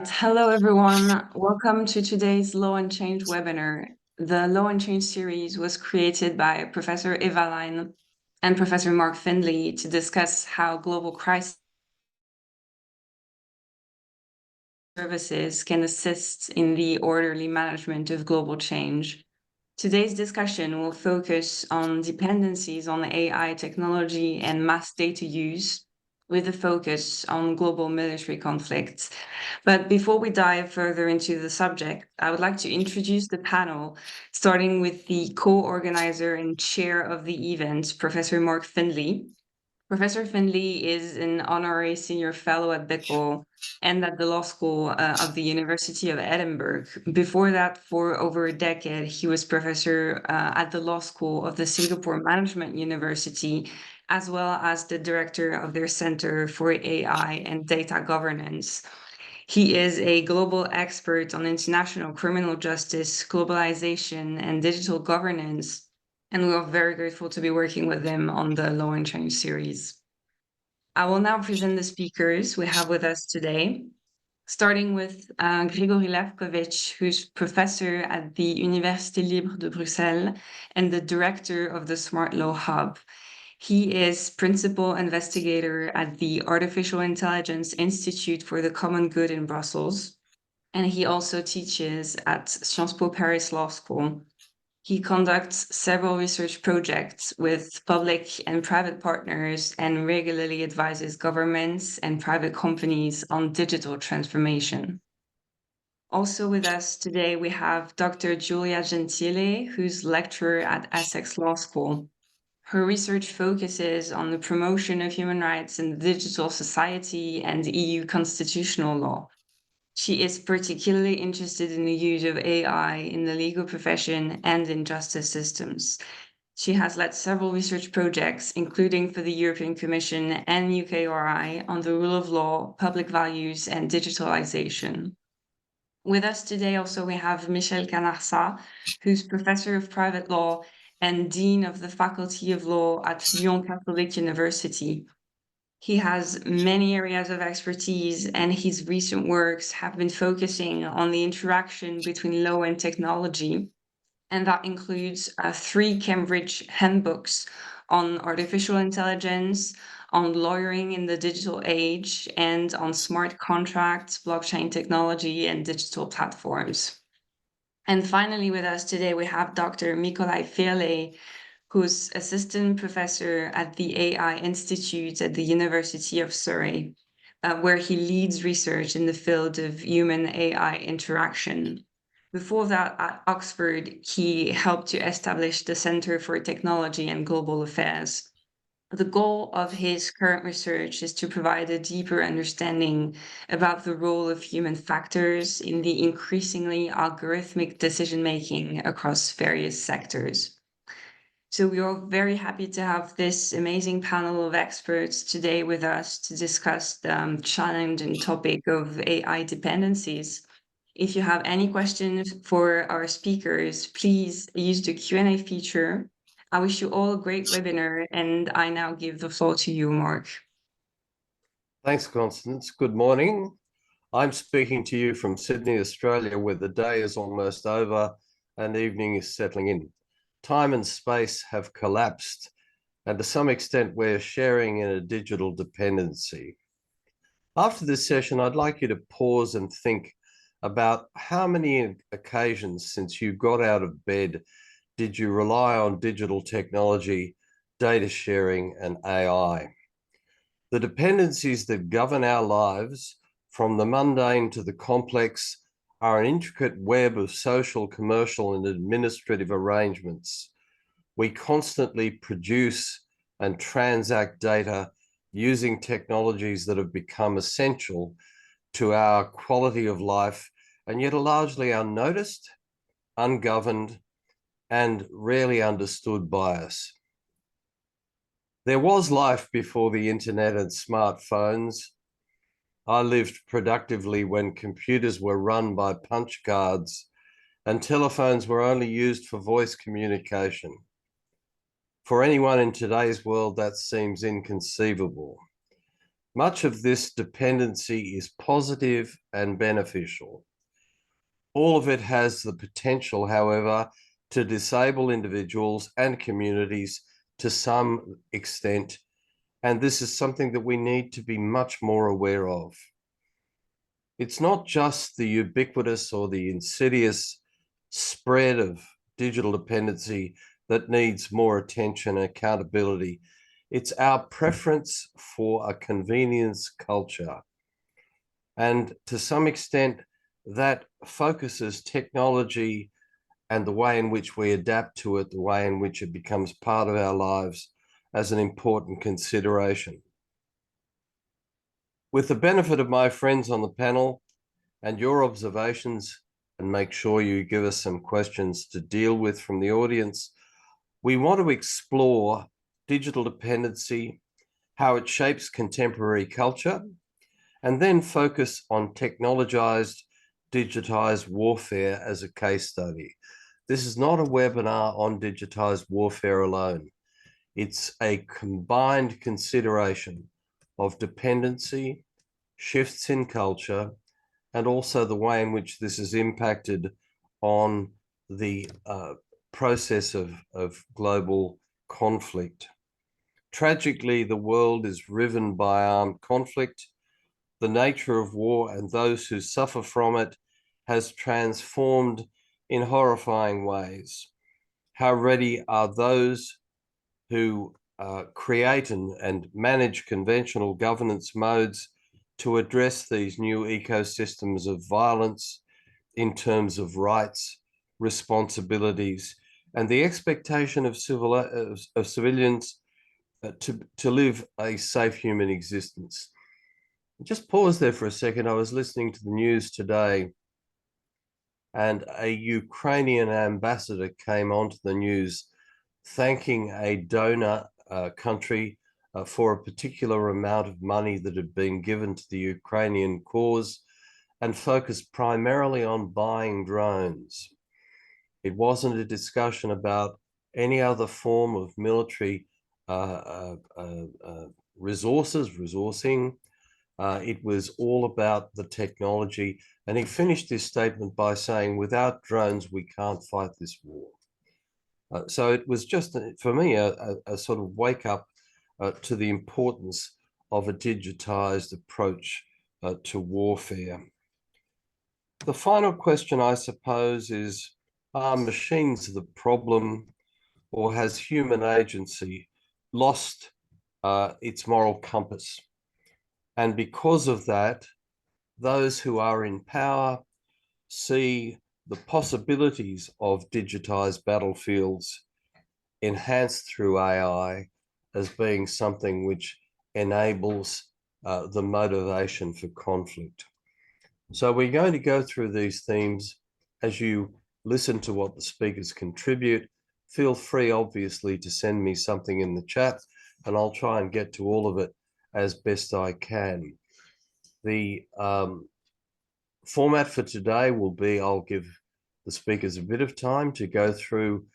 Hello, everyone. Welcome to today's Law and Change webinar. The Law and Change series was created by Professor Evaline and Professor Mark Findlay to discuss how global crisis services can assist in the orderly management of global change. Today's discussion will focus on dependencies on AI technology and mass data use, with a focus on global military conflicts. But before we dive further into the subject, I would like to introduce the panel, starting with the co-organizer and chair of the event, Professor Mark Findlay. Professor Findlay is an honorary senior fellow at Bickle and at the Law School of the University of Edinburgh. Before that, for over a decade, he was professor at the Law School of the Singapore Management University, as well as the director of their Center for AI and Data Governance. He is a global expert on international criminal justice, globalization, and digital governance, and we are very grateful to be working with him on the Law and Change series. I will now present the speakers we have with us today, starting with Grigory Levkovich, who's professor at the Université Libre de Bruxelles and the director of the Smart Law Hub. He is principal investigator at the Artificial Intelligence Institute for the Common Good in Brussels, and he also teaches at Sciences Po Paris Law School. He conducts several research projects with public and private partners and regularly advises governments and private companies on digital transformation. Also with us today, we have Dr. Giulia Gentile, who's lecturer at Essex Law School. Her research focuses on the promotion of human rights in the digital society and EU constitutional law. She is particularly interested in the use of AI in the legal profession and in justice systems. She has led several research projects, including for the European Commission and UKRI, on the rule of law, public values, and digitalization. With us today also we have Michel Canarsa, who's professor of private law and dean of the Faculty of Law at Lyon Catholic University. He has many areas of expertise, and his recent works have been focusing on the interaction between law and technology. And that includes 3 Cambridge handbooks on artificial intelligence, on lawyering in the digital age, and on smart contracts, blockchain technology, and digital platforms. And finally, with us today, we have Dr. Mikolai Firle, who's assistant professor at the AI Institute at the University of Surrey, where he leads research in the field of human-AI interaction. Before that, at Oxford, he helped to establish the Center for Technology and Global Affairs. The goal of his current research is to provide a deeper understanding about the role of human factors in the increasingly algorithmic decision-making across various sectors. So we are very happy to have this amazing panel of experts today with us to discuss the challenging topic of AI dependencies. If you have any questions for our speakers, please use the Q&A feature. I wish you all a great webinar, and I now give the floor to you, Mark. Thanks, Constance. Good morning. I'm speaking to you from Sydney, Australia, where the day is almost over and evening is settling in. Time and space have collapsed, and to some extent, we're sharing in a digital dependency. After this session, I'd like you to pause and think about how many occasions since you got out of bed did you rely on digital technology, data sharing, and AI. The dependencies that govern our lives, from the mundane to the complex, are an intricate web of social, commercial, and administrative arrangements. We constantly produce and transact data using technologies that have become essential to our quality of life, and yet are largely unnoticed, ungoverned, and rarely understood by us. There was life before the internet and smartphones. I lived productively when computers were run by punch cards and telephones were only used for voice communication. For anyone in today's world, that seems inconceivable. Much of this dependency is positive and beneficial. All of it has the potential, however, to disable individuals and communities to some extent, and this is something that we need to be much more aware of. It's not just the ubiquitous or the insidious spread of digital dependency that needs more attention and accountability. It's our preference for a convenience culture. And to some extent, that focuses technology and the way in which we adapt to it, the way in which it becomes part of our lives as an important consideration. With the benefit of my friends on the panel and your observations, and make sure you give us some questions to deal with from the audience, we want to explore digital dependency, how it shapes contemporary culture, and then focus on technologized, digitized warfare as a case study. This is not a webinar on digitized warfare alone. It's a combined consideration of dependency, shifts in culture, and also the way in which this has impacted on the process of global conflict. Tragically, the world is riven by armed conflict. The nature of war and those who suffer from it has transformed in horrifying ways. How ready are those who create and manage conventional governance modes to address these new ecosystems of violence in terms of rights, responsibilities, and the expectation of civilians to live a safe human existence? Just pause there for a second. I was listening to the news today, and a Ukrainian ambassador came onto the news thanking a donor country for a particular amount of money that had been given to the Ukrainian cause, and focused primarily on buying drones. It wasn't a discussion about any other form of military resourcing. It was all about the technology. And he finished his statement by saying, without drones, we can't fight this war. So it was just, for me, a sort of wake up to the importance of a digitized approach to warfare. The final question, I suppose, is, are machines the problem, or has human agency lost its moral compass? And because of that, those who are in power see the possibilities of digitized battlefields enhanced through AI as being something which enables the motivation for conflict. So we're going to go through these themes. As you listen to what the speakers contribute, feel free, obviously, to send me something in the chat, and I'll try and get to all of it as best I can. The format for today will be, I'll give the speakers a bit of time to go through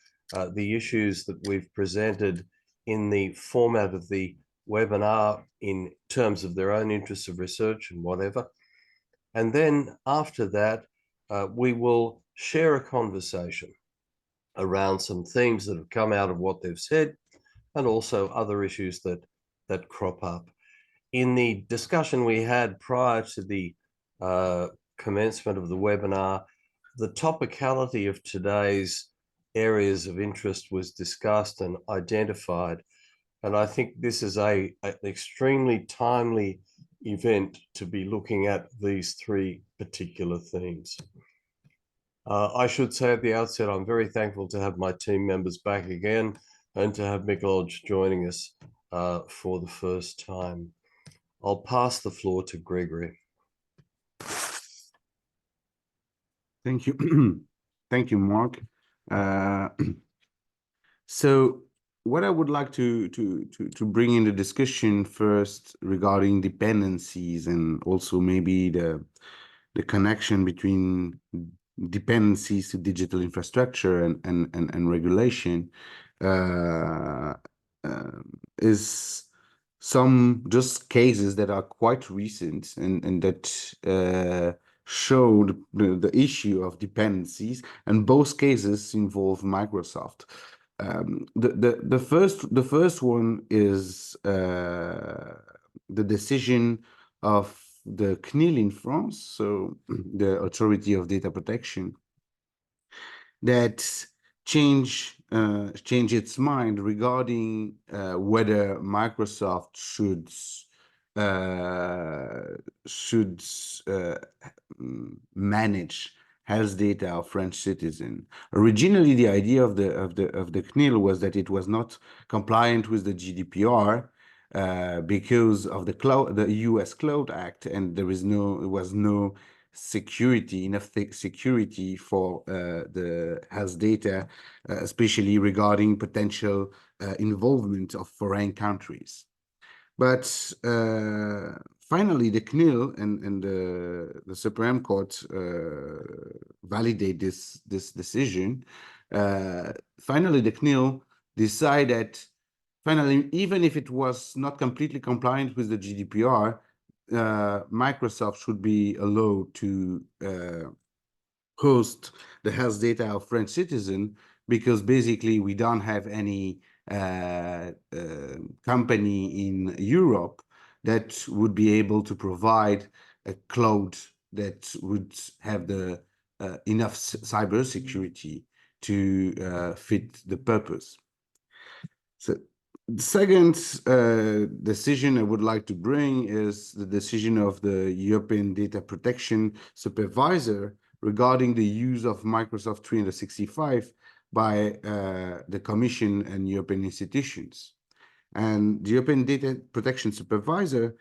the issues that we've presented in the format of the webinar in terms of their own interests of research and whatever. And then after that, we will share a conversation around some themes that have come out of what they've said, and also other issues that crop up. In the discussion we had prior to the commencement of the webinar, the topicality of today's areas of interest was discussed and identified. And I think this is an extremely timely event to be looking at these three particular themes. I should say at the outset, I'm very thankful to have my team members back again and to have Mikolaj joining us for the first time. I'll pass the floor to Gregory. Thank you. Thank you, Mark. So what I would like to bring in the discussion first regarding dependencies, and also maybe the connection between dependencies to digital infrastructure and regulation is some just cases that are quite recent and that show the issue of dependencies, and both cases involve Microsoft. The first one is the decision of the CNIL in France, so the Authority of Data Protection, that change its mind regarding whether Microsoft should manage health data of French citizen. Originally, the idea of the CNIL was that it was not compliant with the GDPR because of the U.S. Cloud Act, and there was no enough security for the health data, especially regarding potential involvement of foreign countries. But finally, the CNIL and the Supreme Court validate this decision. Finally, the CNIL decided, finally, even if it was not completely compliant with the GDPR, Microsoft should be allowed to host the health data of French citizen, because basically we don't have any company in Europe that would be able to provide a cloud that would have the enough cybersecurity to fit the purpose. So the second decision I would like to bring is the decision of the European Data Protection Supervisor regarding the use of Microsoft 365 by the Commission and European institutions. And the European Data Protection Supervisor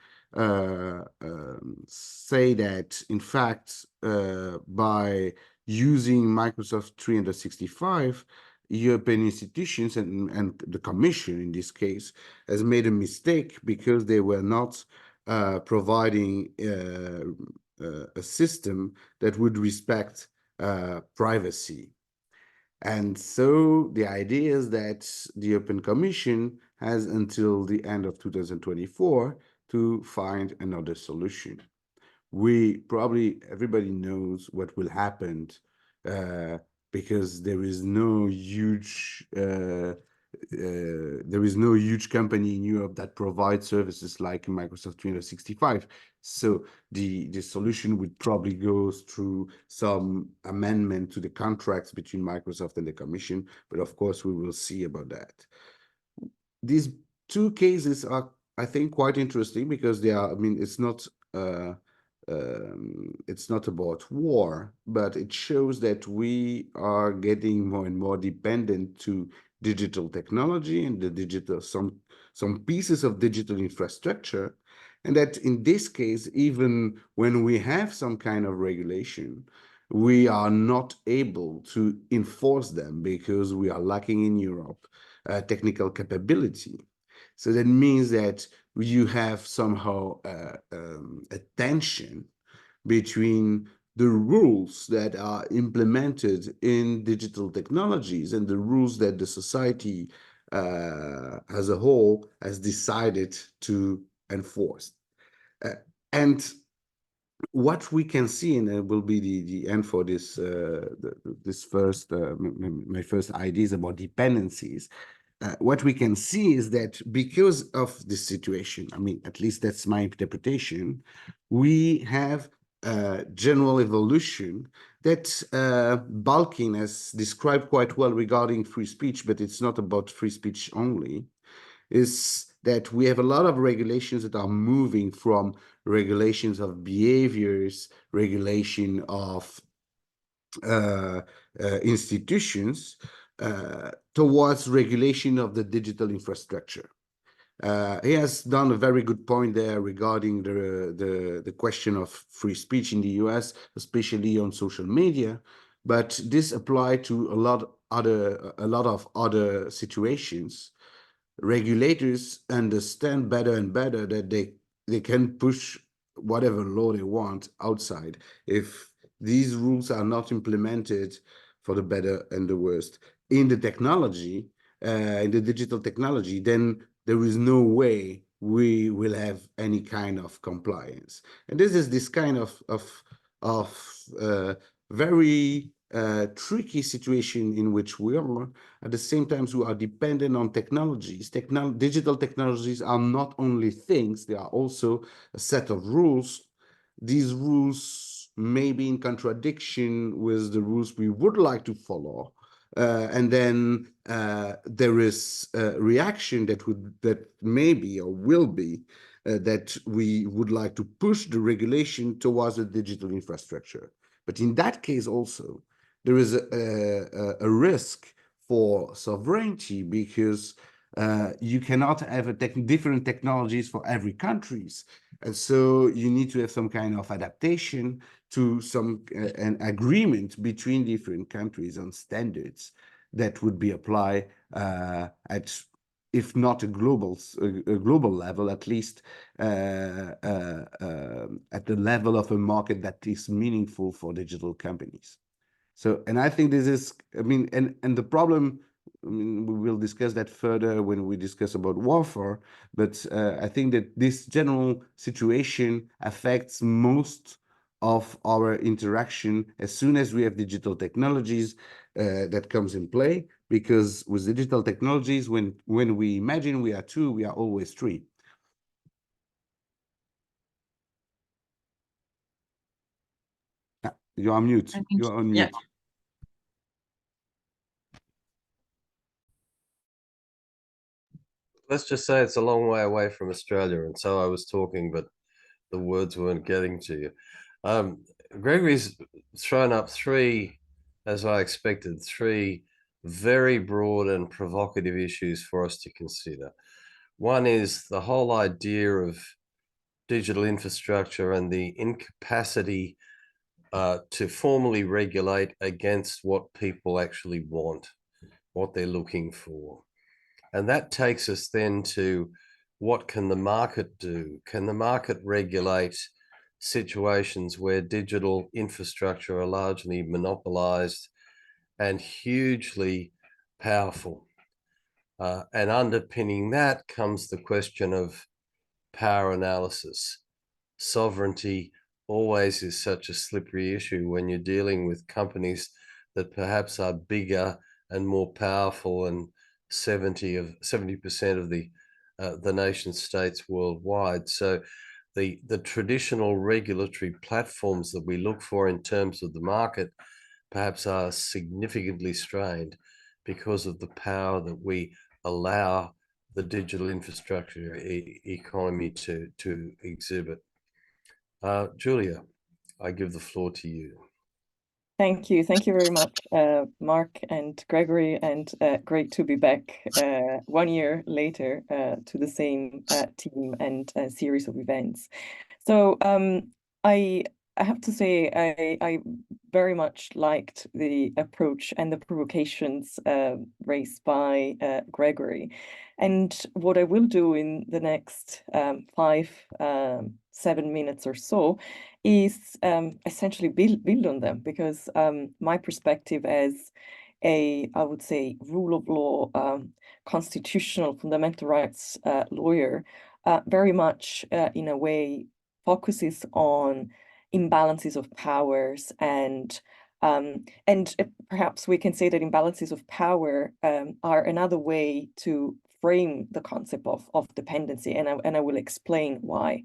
say that, in fact, by using Microsoft 365, European institutions and the Commission in this case has made a mistake because they were not providing a system that would respect privacy. And so the idea is that the European Commission has until the end of 2024 to find another solution. Everybody knows what will happen because there is no huge company in Europe that provides services like Microsoft 365. So the solution would probably go through some amendment to the contracts between Microsoft and the Commission, but of course we will see about that. These two cases are, I think, quite interesting because they are, I mean, it's not about war, but it shows that we are getting more and more dependent to digital technology and some pieces of digital infrastructure, and that in this case, even when we have some kind of regulation, we are not able to enforce them because we are lacking in Europe technical capability. So that means that you have somehow a tension between the rules that are implemented in digital technologies and the rules that the society as a whole has decided to enforce. And what we can see, and it will be the end for this my first ideas about dependencies. What we can see is that because of this situation, I mean, at least that's my interpretation, we have a general evolution that Balkin has described quite well regarding free speech, but it's not about free speech only, is that we have a lot of regulations that are moving from regulations of behaviors, regulation of institutions, towards regulation of the digital infrastructure. He has done a very good point there regarding the question of free speech in the US, especially on social media, but this applies to a lot of other situations. Regulators understand better and better that they can push whatever law they want outside if these rules are not implemented for the better and the worst in the technology, in the digital technology. Then there is no way we will have any kind of compliance. And this is this kind of very tricky situation in which we are. At the same time, we are dependent on technologies. Digital technologies are not only things, they are also a set of rules. These rules may be in contradiction with the rules we would like to follow. And then there is a reaction that may be or will be that we would like to push the regulation towards a digital infrastructure. But in that case also, there is a risk for sovereignty, because you cannot have different technologies for every countries. And so you need to have some kind of adaptation to an agreement between different countries on standards that would be applied at, if not a global level, at least at the level of a market that is meaningful for digital companies. So, and I think this is, I mean, and the problem, I mean, we will discuss that further when we discuss about warfare, but I think that this general situation affects most of our interaction as soon as we have digital technologies that comes in play, because with digital technologies, when we imagine we are two, we are always three. You are mute. You are on mute. Yeah. Let's just say it's a long way away from Australia, and so I was talking, but the words weren't getting to you. Gregory's thrown up three, as I expected, three very broad and provocative issues for us to consider. One is the whole idea of digital infrastructure and the incapacity to formally regulate against what people actually want, what they're looking for. And that takes us then to, what can the market do? Can the market regulate situations where digital infrastructure are largely monopolized and hugely powerful? And underpinning that comes the question of power analysis. Sovereignty always is such a slippery issue when you're dealing with companies that perhaps are bigger and more powerful and 70% of the nation states worldwide. So the traditional regulatory platforms that we look for in terms of the market perhaps are significantly strained because of the power that we allow the digital infrastructure economy to exhibit. Julia, I give the floor to you. Thank you. Thank you very much, Mark and Gregory, and great to be back 1 year later to the same team and series of events. So I have to say I very much liked the approach and the provocations raised by Gregory. And what I will do in the next 7 minutes or so is essentially build on them, because my perspective as I would say, rule of law, constitutional fundamental rights lawyer, very much in a way focuses on imbalances of powers, and perhaps we can say that imbalances of power are another way to frame the concept of dependency, and I will explain why.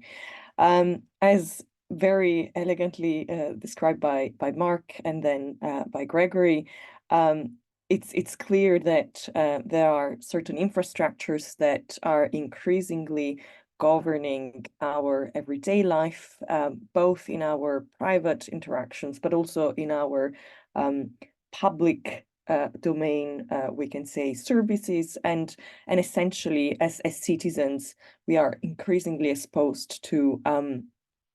As very elegantly described by Mark and then by Gregory, it's clear that there are certain infrastructures that are increasingly governing our everyday life, both in our private interactions, but also in our public domain, we can say services, and essentially as citizens, we are increasingly exposed to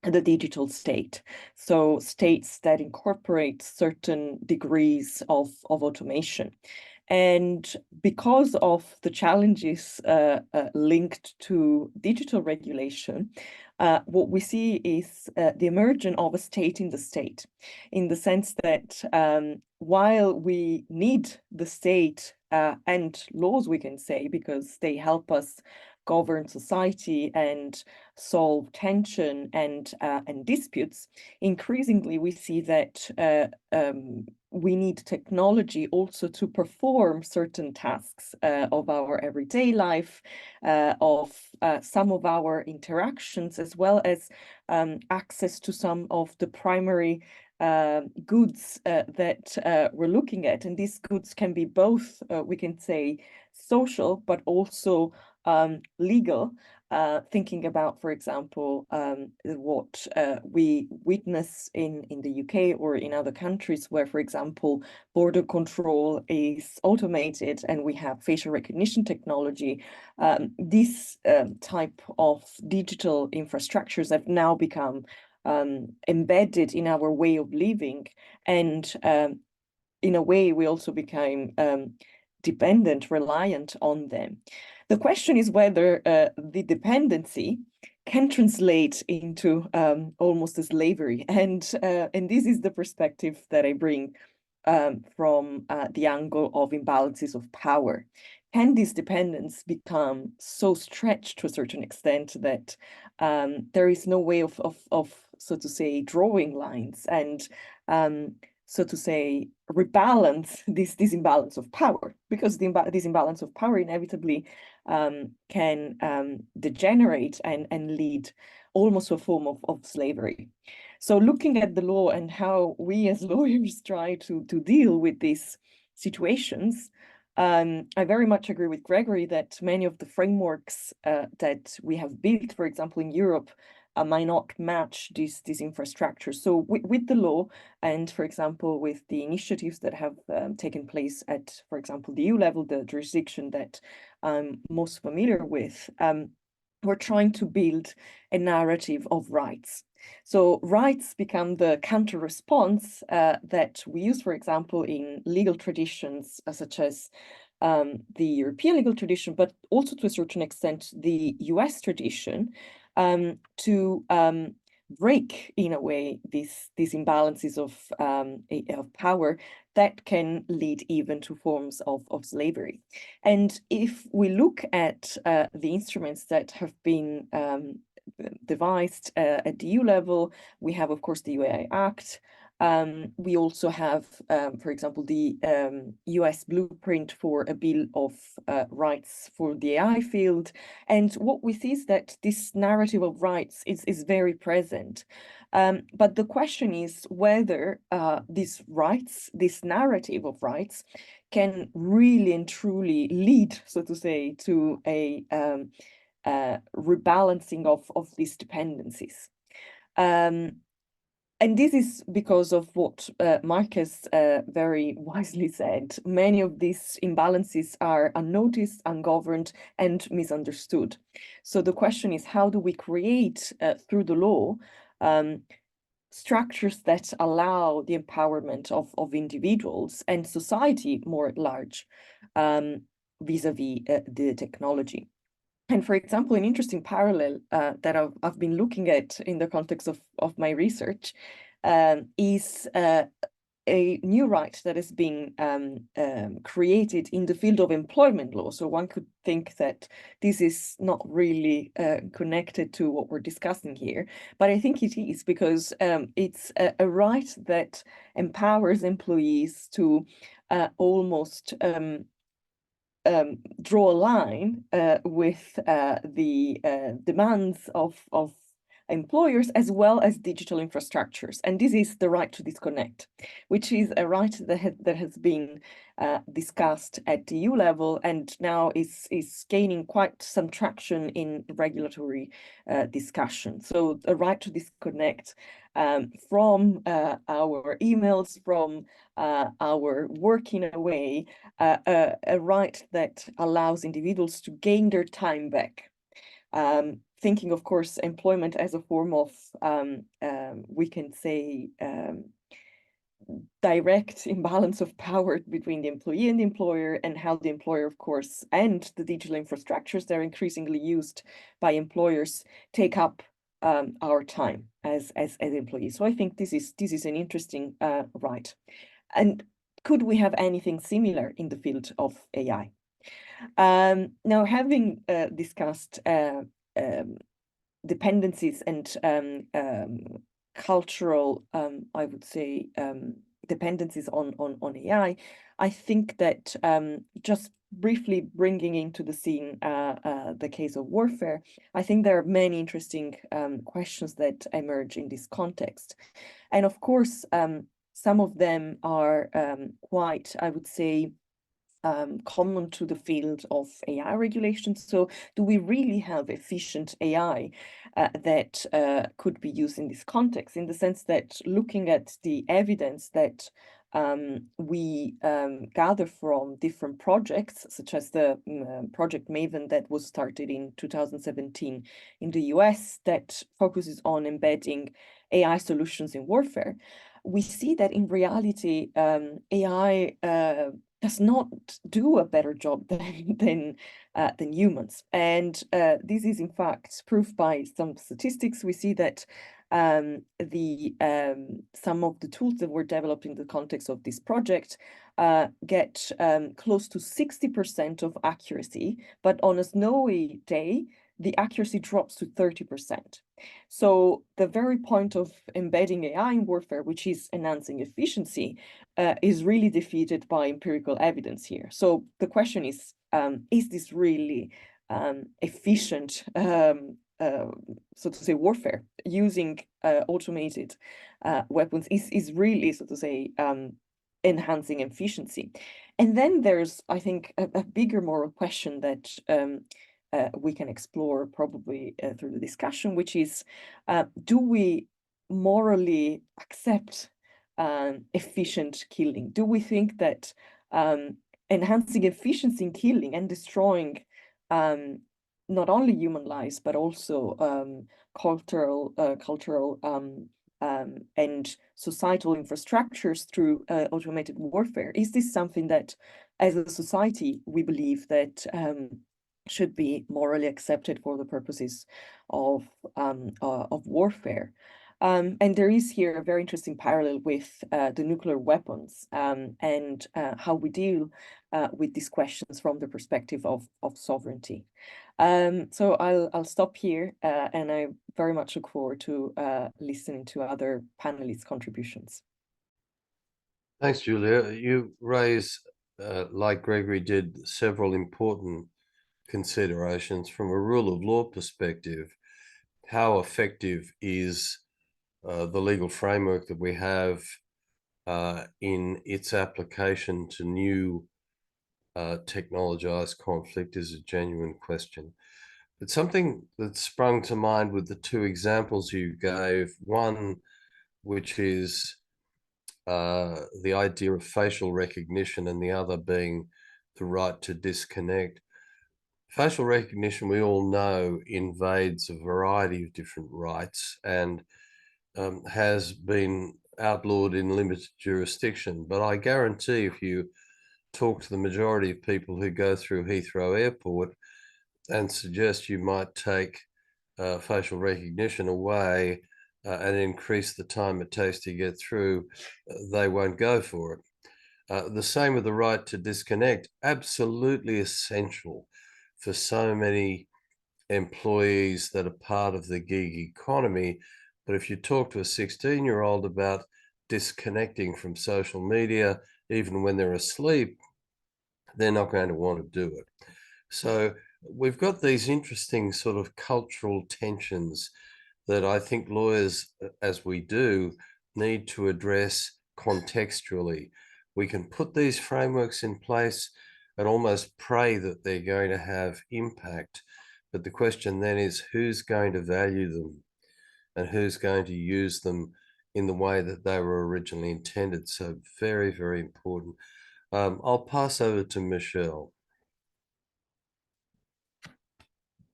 the digital state. So states that incorporate certain degrees of automation. And because of the challenges linked to digital regulation, what we see is the emergence of a state in the state, in the sense that while we need the state and laws, we can say, because they help us govern society and solve tension and disputes, increasingly we see that we need technology also to perform certain tasks of our everyday life, of some of our interactions, as well as access to some of the primary goods that we're looking at. And these goods can be both, we can say, social, but also legal. Thinking about, for example, what we witness in the UK or in other countries where, for example, border control is automated and we have facial recognition technology. This type of digital infrastructures have now become embedded in our way of living, and in a way we also became dependent, reliant on them. The question is whether the dependency can translate into almost a slavery, and this is the perspective that I bring from the angle of imbalances of power. Can this dependence become so stretched to a certain extent that there is no way of so to say, drawing lines and so to say, rebalance this imbalance of power, because this imbalance of power inevitably can degenerate and lead almost to a form of slavery. So looking at the law and how we as lawyers try to deal with these situations, I very much agree with Gregory that many of the frameworks that we have built, for example, in Europe, might not match this infrastructure. So with the law and, for example, with the initiatives that have taken place at, for example, the EU level, the jurisdiction that I'm most familiar with, we're trying to build a narrative of rights. So rights become the counter response that we use, for example, in legal traditions such as the European legal tradition, but also to a certain extent the US tradition, to break, in a way, these imbalances of power that can lead even to forms of slavery. And if we look at the instruments that have been devised at the EU level, we have, of course, the UAI Act. We also have, for example, the US blueprint for a bill of rights for the AI field. And what we see is that this narrative of rights is very present. But the question is whether these rights, this narrative of rights, can really and truly lead, so to say, to a rebalancing of these dependencies. And this is because of what Marcus very wisely said. Many of these imbalances are unnoticed, ungoverned, and misunderstood. So the question is, how do we create, through the law, structures that allow the empowerment of individuals and society more at large vis-a-vis the technology? And for example, an interesting parallel that I've been looking at in the context of my research is a new right that has been created in the field of employment law. So one could think that this is not really connected to what we're discussing here, but I think it is, because it's a right that empowers employees to almost draw a line with the demands of employers, as well as digital infrastructures. And this is the right to disconnect, which is a right that has been discussed at the EU level and now is gaining quite some traction in regulatory discussion. So a right to disconnect from our emails, from our work, in a way, a right that allows individuals to gain their time back. Thinking, of course, employment as a form of, we can say, direct imbalance of power between the employee and the employer, and how the employer, of course, and the digital infrastructures that are increasingly used by employers take up our time as employees. So I think this is an interesting right. And could we have anything similar in the field of AI? Now, having discussed dependencies and cultural, I would say, dependencies on AI, I think that just briefly bringing into the scene the case of warfare, I think there are many interesting questions that emerge in this context. And of course, some of them are quite, I would say, common to the field of AI regulation. So do we really have efficient AI that could be used in this context, in the sense that looking at the evidence that we gather from different projects, such as the Project Maven that was started in 2017 in the US, that focuses on embedding AI solutions in warfare, we see that in reality, AI does not do a better job than humans. And this is in fact proved by some statistics. We see that some of the tools that were developed in the context of this project get close to 60% of accuracy, but on a snowy day, the accuracy drops to 30%. So the very point of embedding AI in warfare, which is enhancing efficiency, is really defeated by empirical evidence here. So the question is this really efficient, so to say, warfare using automated weapons is really, so to say, enhancing efficiency? And then there's, I think, a bigger moral question that we can explore probably through the discussion, which is, do we morally accept efficient killing? Do we think that enhancing efficiency in killing and destroying not only human lives, but also cultural and societal infrastructures through automated warfare, is this something that, as a society, we believe that should be morally accepted for the purposes of warfare? And there is here a very interesting parallel with the nuclear weapons and how we deal with these questions from the perspective of sovereignty. So I'll stop here, and I very much look forward to listening to other panelists' contributions. Thanks, Julia. You raise, like Gregory did, several important considerations from a rule of law perspective. How effective is the legal framework that we have in its application to new technologized conflict is a genuine question. But something that sprung to mind with the two examples you gave, one which is the idea of facial recognition and the other being the right to disconnect. Facial recognition, we all know, invades a variety of different rights and has been outlawed in limited jurisdiction. But I guarantee if you talk to the majority of people who go through Heathrow Airport and suggest you might take facial recognition away and increase the time it takes to get through, they won't go for it. The same with the right to disconnect, absolutely essential for so many employees that are part of the gig economy. But if you talk to a 16-year-old about disconnecting from social media, even when they're asleep, they're not going to want to do it. So we've got these interesting sort of cultural tensions that I think lawyers, as we do, need to address contextually. We can put these frameworks in place and almost pray that they're going to have impact. But the question then is, who's going to value them and who's going to use them in the way that they were originally intended? So very, very important. I'll pass over to Michelle.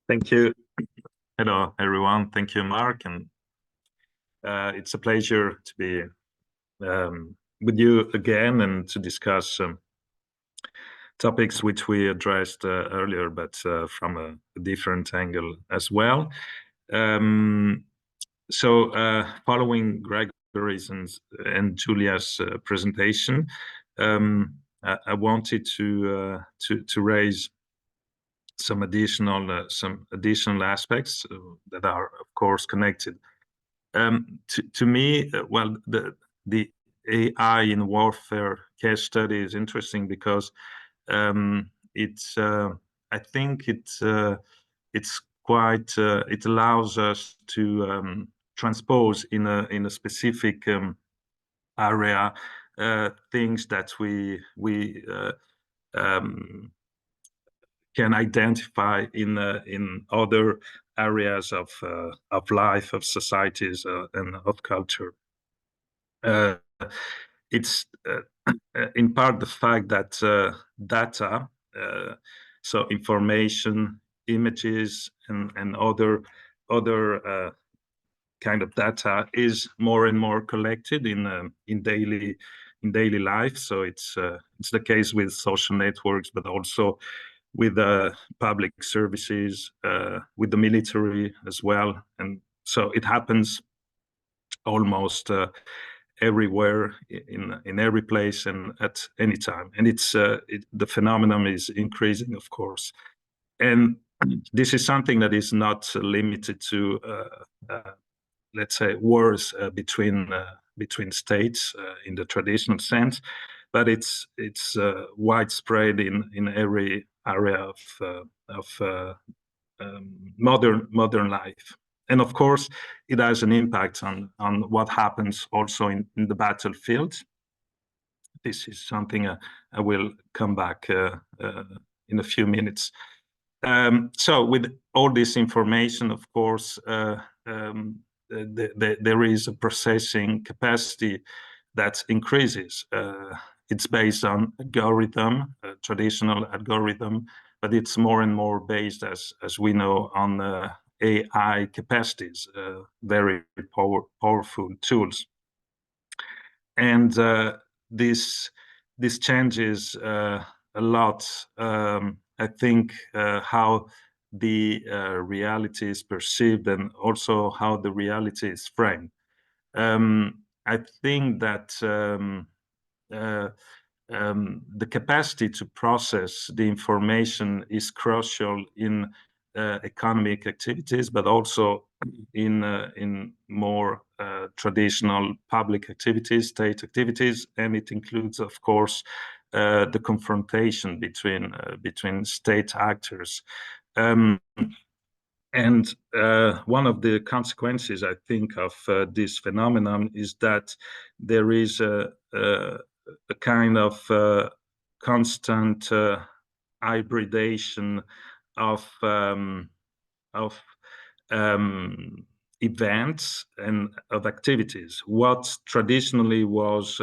Thank you. Hello, everyone. Thank you, Mark. And it's a pleasure to be with you again and to discuss topics which we addressed earlier, but from a different angle as well. So following Gregory's and Julia's presentation, I wanted to raise some additional aspects that are, of course, connected. To me, well, the AI in warfare case study is interesting because it's I think it's quite it allows us to transpose in a specific area things that we can identify in other areas of life, of societies, and of culture. It's in part the fact that data, so information, images, and other kind of data is more and more collected in daily life. So it's the case with social networks, but also with public services, with the military as well. And so it happens almost everywhere, in every place and at any time. And it's the phenomenon is increasing, of course. And this is something that is not limited to, let's say, wars between states in the traditional sense, but it's widespread in every area of modern life. And of course, it has an impact on what happens also in the battlefield. This is something I will come back in a few minutes. So with all this information, of course, there is a processing capacity that increases. It's based on algorithm, traditional algorithm, but it's more and more based, as we know, on AI capacities, very powerful tools. And this changes a lot, I think, how the reality is perceived and also how the reality is framed. I think that the capacity to process the information is crucial in economic activities, but also in more traditional public activities, state activities, and it includes, of course, the confrontation between state actors. And one of the consequences, I think, of this phenomenon is that there is a kind of constant hybridation of events and of activities. What traditionally was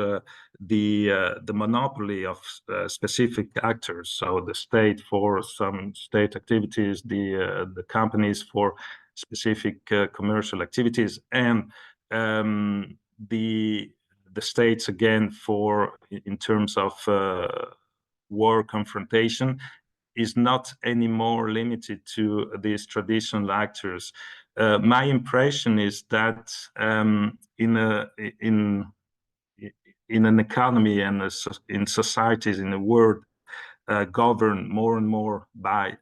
the monopoly of specific actors, so the state for some state activities, the companies for specific commercial activities, and the states again for in terms of war confrontation, is not anymore limited to these traditional actors. My impression is that in an economy and in societies in the world governed more and more by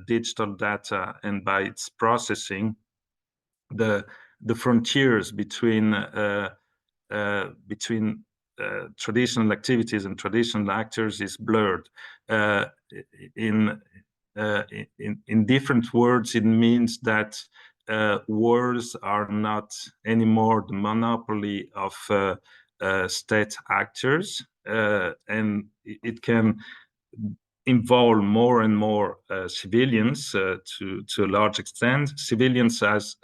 digital data and by its processing, the frontiers between traditional activities and traditional actors is blurred. In different words, it means that wars are not anymore the monopoly of state actors, and it can involve more and more civilians to a large extent, civilians as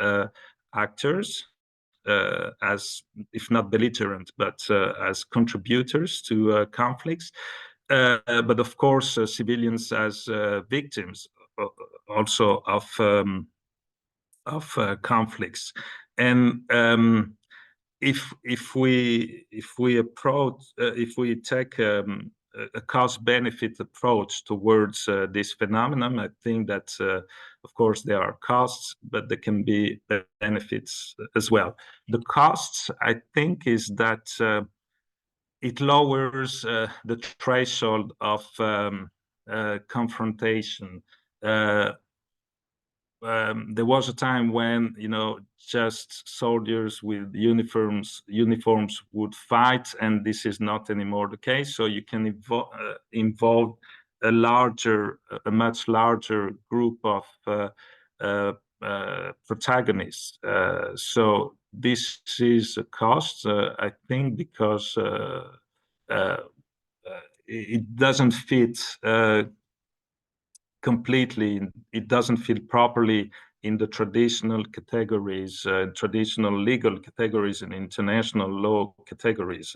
actors, as, if not belligerent, but as contributors to conflicts. But of course, civilians as victims also of conflicts. And if we approach, if we take a cost-benefit approach towards this phenomenon, I think that, of course, there are costs, but there can be benefits as well. The costs, I think, is that it lowers the threshold of confrontation. There was a time when, you know, just soldiers with uniforms would fight, and this is not anymore the case. So you can involve a much larger group of protagonists. So this is a cost, I think, because it doesn't fit completely. It doesn't fit properly in the traditional categories, traditional legal categories and international law categories,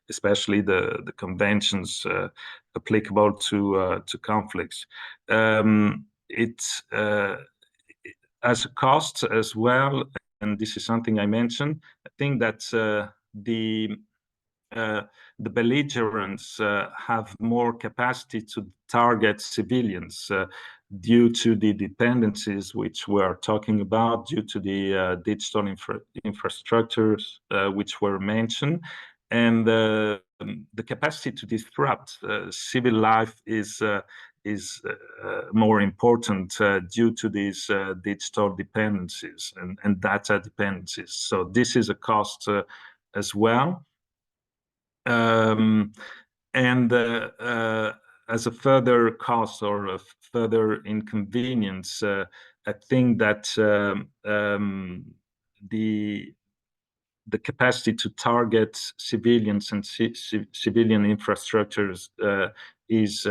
especially the conventions applicable to conflicts. It's as a cost as well, and this is something I mentioned. I think that the belligerents have more capacity to target civilians due to the dependencies which we're talking about, due to the digital infrastructures which were mentioned, and the capacity to disrupt civil life is more important due to these digital dependencies and data dependencies. So this is a cost as well. And as a further cost or a further inconvenience, I think that the capacity to target civilians and civilian infrastructures is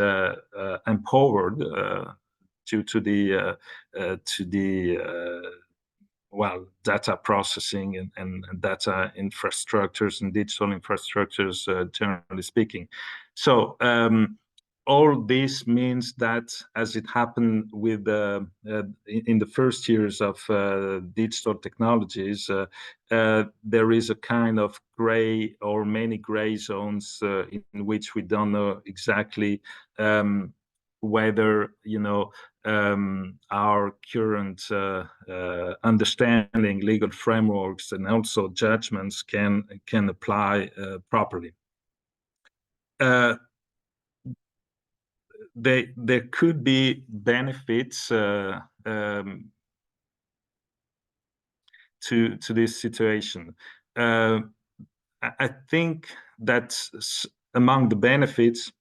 empowered due to the well, data processing and data infrastructures and digital infrastructures, generally speaking. So all this means that, as it happened with in the first years of digital technologies, there is a kind of gray or many gray zones in which we don't know exactly whether, you know, our current understanding, legal frameworks, and also judgments can apply properly. There could be benefits to this situation. I think that among the benefits,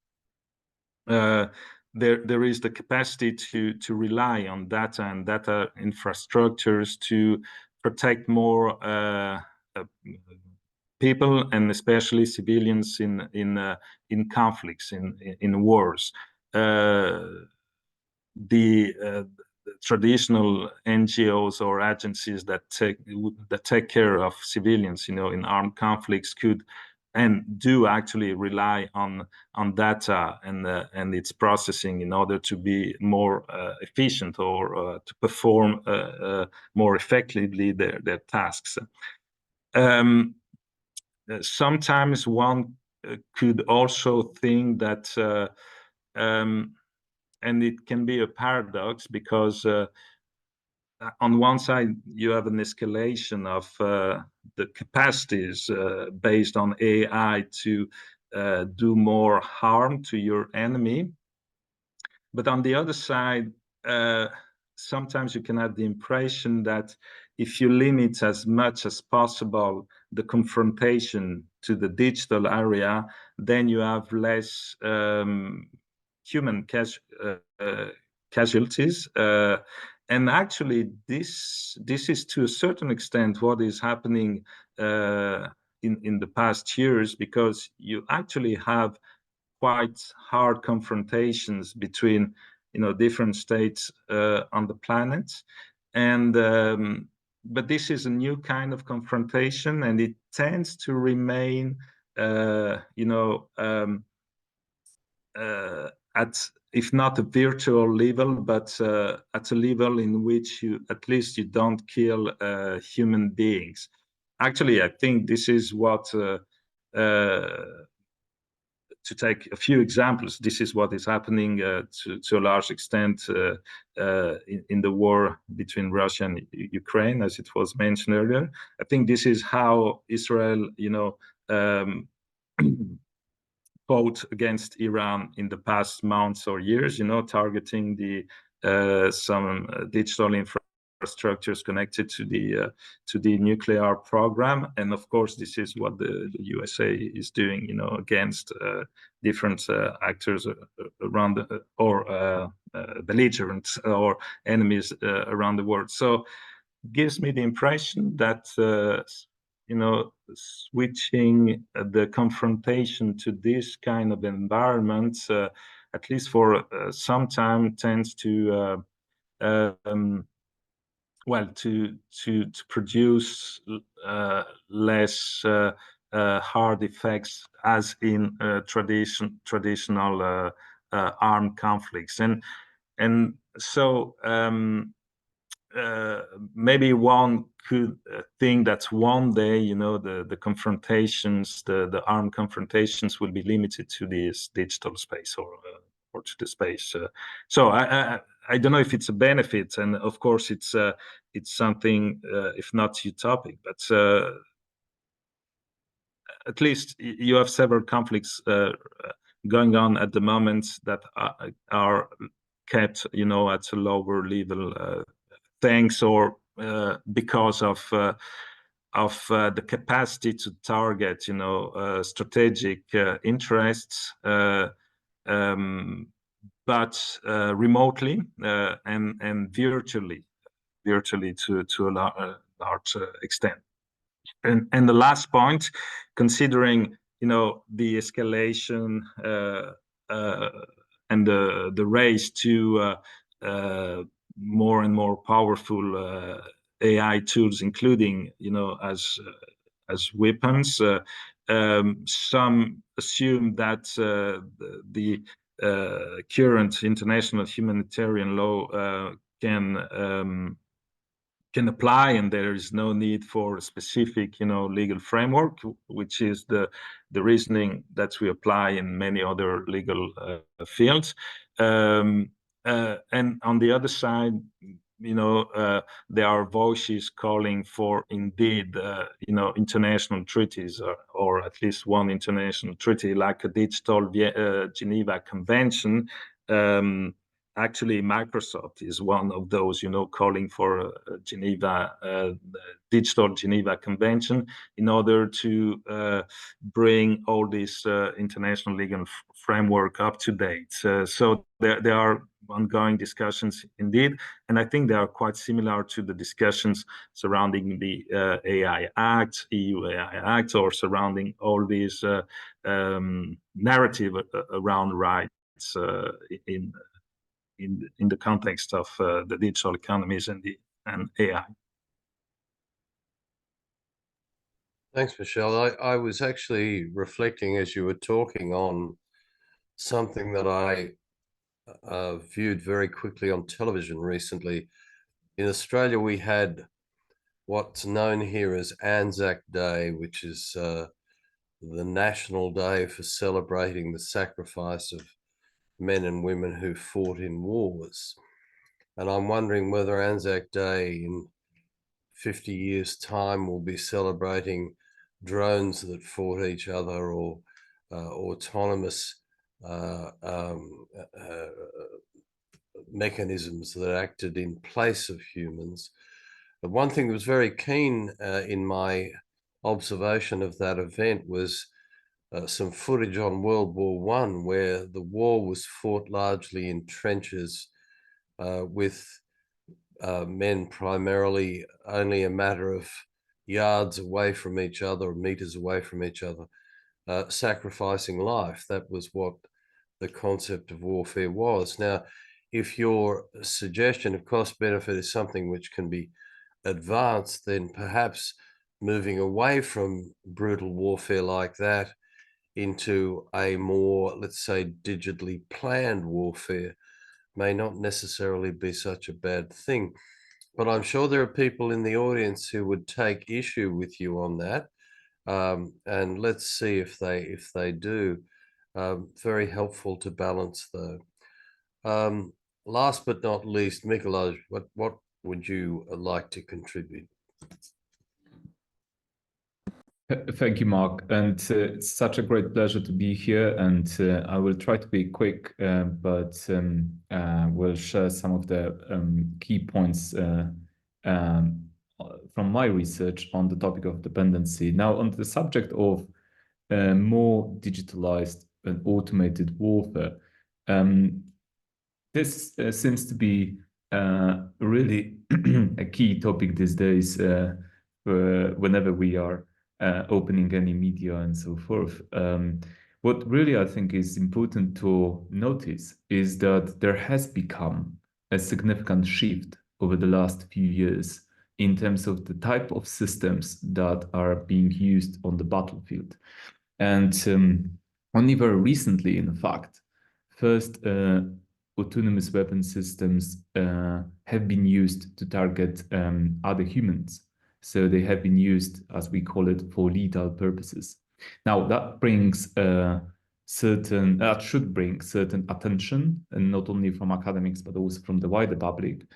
there is the capacity to rely on data and data infrastructures to protect more people, and especially civilians in conflicts, in wars. The traditional NGOs or agencies that take care of civilians, you know, in armed conflicts could and do actually rely on data and its processing in order to be more efficient or to perform more effectively their tasks. Sometimes one could also think that, and it can be a paradox, because on one side you have an escalation of the capacities based on AI to do more harm to your enemy, but on the other side, sometimes you can have the impression that if you limit as much as possible the confrontation to the digital area, then you have less human casualties. And actually, this is to a certain extent what is happening in the past years, because you actually have quite hard confrontations between, you know, different states on the planet, and but this is a new kind of confrontation, and it tends to remain, you know, at, if not a virtual level, but at a level in which you at least you don't kill human beings. Actually, I think this is what, to take a few examples, this is what is happening to a large extent in the war between Russia and Ukraine, as it was mentioned earlier. I think this is how Israel, you know, fought against Iran in the past months or years, targeting some digital infrastructures connected to the nuclear program. And of course, this is what the USA is doing, against different actors around or belligerents or enemies around the world. So gives me the impression that switching the confrontation to this kind of environment, at least for some time, tends to to produce less hard effects, as in traditional armed conflicts, and so maybe one could think that one day, the confrontations, the armed confrontations, will be limited to this digital space or to the space. So I don't know if it's a benefit, and of course it's something, if not utopic, but at least you have several conflicts going on at the moment that are kept, at a lower level, thanks or because of the capacity to target, strategic interests, but remotely and virtually to a large extent. And the last point, considering the escalation and the race to more and more powerful AI tools, including as weapons, some assume that the current international humanitarian law can apply, and there is no need for a specific legal framework, which is the reasoning that we apply in many other legal fields. And on the other side, there are voices calling for, indeed, international treaties, or at least one international treaty, like a digital Geneva Convention. Actually, Microsoft is one of those, calling for a digital Geneva Convention in order to bring all this international legal framework up to date. So there are ongoing discussions, indeed, and I think they are quite similar to the discussions surrounding the AI Act, EU AI Act, or surrounding all these narrative around rights in the context of the digital economies and AI. Thanks, Michelle. I was actually reflecting as you were talking on something that I viewed very quickly on television recently. In Australia, we had what's known here as Anzac Day, which is the national day for celebrating the sacrifice of men and women who fought in wars. And I'm wondering whether Anzac Day in 50 years' time will be celebrating drones that fought each other, or autonomous mechanisms that acted in place of humans. But one thing that was very keen in my observation of that event was some footage on World War I, where the war was fought largely in trenches with men primarily only a matter of yards away from each other, meters away from each other, sacrificing life. That was what the concept of warfare was. Now, if your suggestion of cost benefit is something which can be advanced, then perhaps moving away from brutal warfare like that into a more, let's say, digitally planned warfare may not necessarily be such a bad thing. But I'm sure there are people in the audience who would take issue with you on that. And let's see if they do. Very helpful to balance, though. Last but not least, Mikolaj, what would you like to contribute? Thank you, Mark. And it's such a great pleasure to be here. And I will try to be quick, but we'll share some of the key points from my research on the topic of dependency. Now, on the subject of more digitalized and automated warfare, this seems to be really a key topic these days whenever we are opening any media and so forth. What really I think is important to notice is that there has become a significant shift over the last few years in terms of the type of systems that are being used on the battlefield. And only very recently, in fact, first autonomous weapon systems have been used to target other humans. So they have been used, as we call it, for lethal purposes. Now that brings should bring certain attention, and not only from academics but also from the wider public,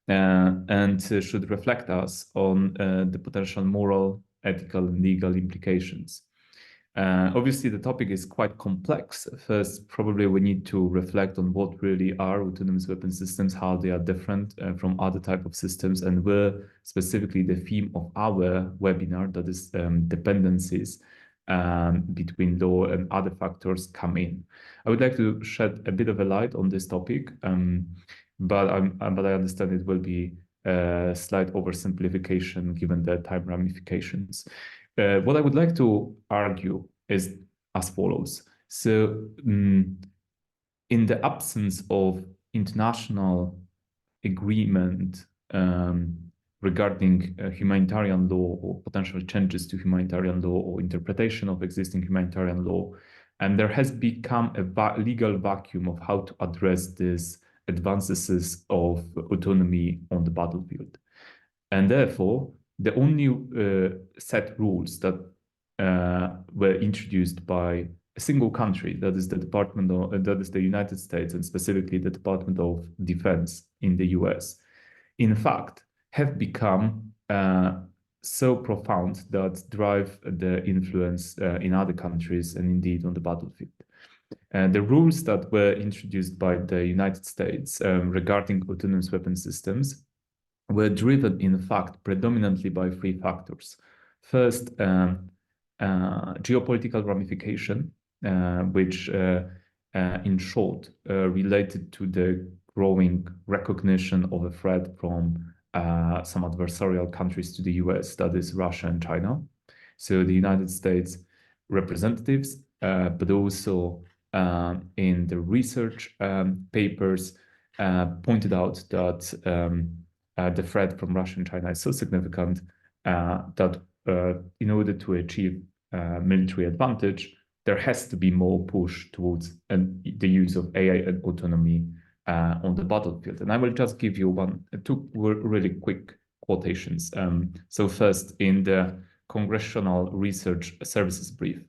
and should reflect us on the potential moral, ethical, and legal implications. Obviously, the topic is quite complex. First, probably we need to reflect on what really are autonomous weapon systems, how they are different from other type of systems, and where specifically the theme of our webinar, that is dependencies between law and other factors, come in. I would like to shed a bit of a light on this topic, but I understand it will be a slight oversimplification given the time ramifications. What I would like to argue is as follows. So in the absence of international agreement regarding humanitarian law or potential changes to humanitarian law or interpretation of existing humanitarian law, and there has become a legal vacuum of how to address these advances of autonomy on the battlefield. And therefore, the only set rules that were introduced by a single country, that is the United States, and specifically the Department of Defense in the US, in fact, have become so profound that drive the influence in other countries and indeed on the battlefield. And the rules that were introduced by the United States regarding autonomous weapon systems were driven, in fact, predominantly by three factors. First, geopolitical ramification, which in short related to the growing recognition of a threat from some adversarial countries to the US, that is Russia and China. So the United States representatives, but also in the research papers, pointed out that the threat from Russia and China is so significant that in order to achieve military advantage, there has to be more push towards the use of AI and autonomy on the battlefield. And I will just give you two really quick quotations. So first, in the Congressional Research Services brief,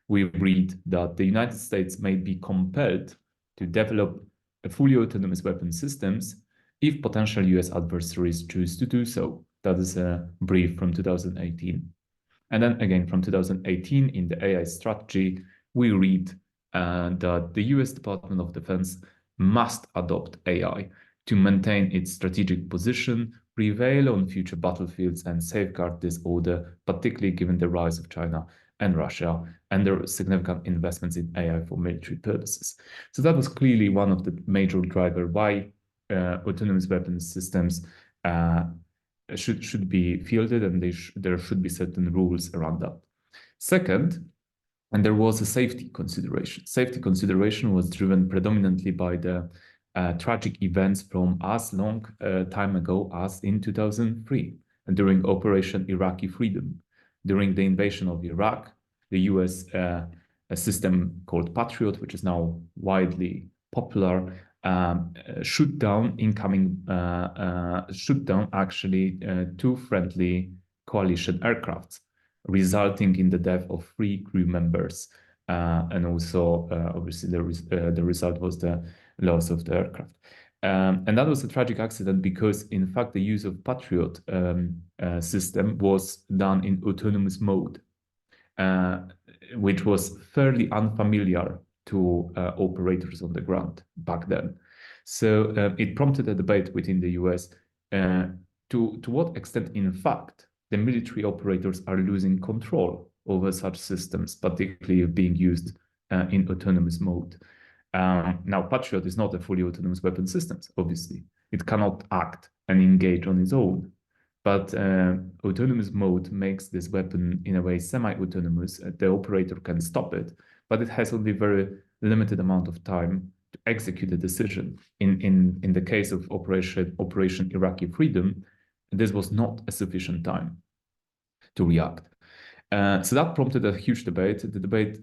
we read that the United States may be compelled to develop fully autonomous weapon systems if potential US adversaries choose to do so. That is a brief from 2018. And then again, from 2018, in the AI strategy, we read that the US Department of Defense must adopt AI to maintain its strategic position, prevail on future battlefields, and safeguard this order, particularly given the rise of China and Russia and their significant investments in AI for military purposes. So that was clearly one of the major drivers why autonomous weapons systems should be fielded, and there should be certain rules around that. Second, and there was a safety consideration. Safety consideration was driven predominantly by the tragic events from as long time ago as in 2003, and during Operation Iraqi Freedom. During the invasion of Iraq, the US a system called Patriot, which is now widely popular, shoot down actually two friendly coalition aircrafts, resulting in the death of 3 crew members, and also obviously the result was the loss of the aircraft. And that was a tragic accident because, in fact, the use of Patriot system was done in autonomous mode. which was fairly unfamiliar to operators on the ground back then. So it prompted a debate within the US to what extent, in fact, the military operators are losing control over such systems, particularly being used in autonomous mode. Now, Patriot is not a fully autonomous weapon system, obviously. It cannot act and engage on its own. But autonomous mode makes this weapon in a way semi-autonomous. The operator can stop it, but it has only very limited amount of time to execute a decision. In the case of Operation Iraqi Freedom, this was not a sufficient time to react. So that prompted a huge debate. The debate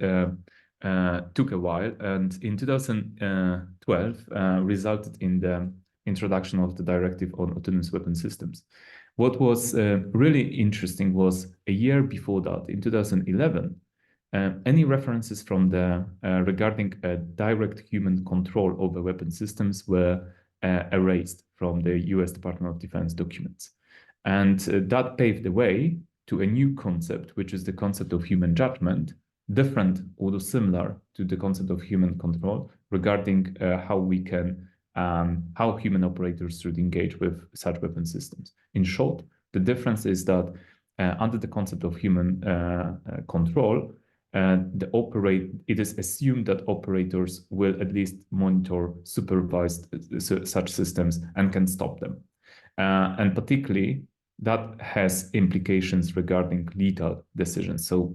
took a while, and in 2012 resulted in the introduction of the directive on autonomous weapon systems. What was really interesting was a year before that, in 2011, any references from the regarding direct human control over weapon systems were erased from the US Department of Defense documents. And that paved the way to a new concept, which is the concept of human judgment, different, although similar to the concept of human control, regarding how human operators should engage with such weapon systems. In short, the difference is that under the concept of human control, it is assumed that operators will at least monitor, supervise such systems and can stop them. And particularly, that has implications regarding lethal decisions, so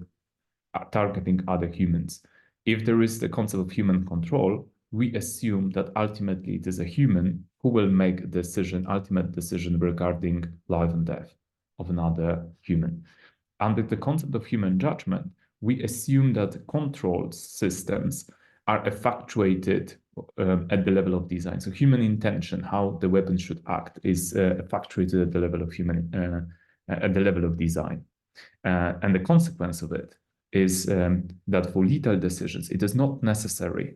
targeting other humans. If there is the concept of human control, we assume that ultimately it is a human who will make a ultimate decision regarding life and death of another human. Under the concept of human judgment, we assume that control systems are effectuated at the level of design. So human intention, how the weapon should act, is effectuated at the level of at the level of design. And the consequence of it is that for lethal decisions, it is not necessary,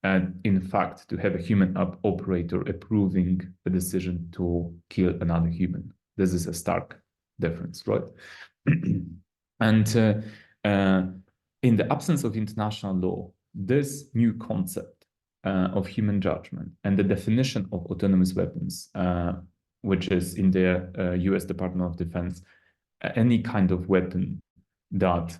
in fact, to have a human operator approving a decision to kill another human. This is a stark difference, right? And in the absence of international law, this new concept of human judgment and the definition of autonomous weapons, which is in the US Department of Defense, any kind of weapon that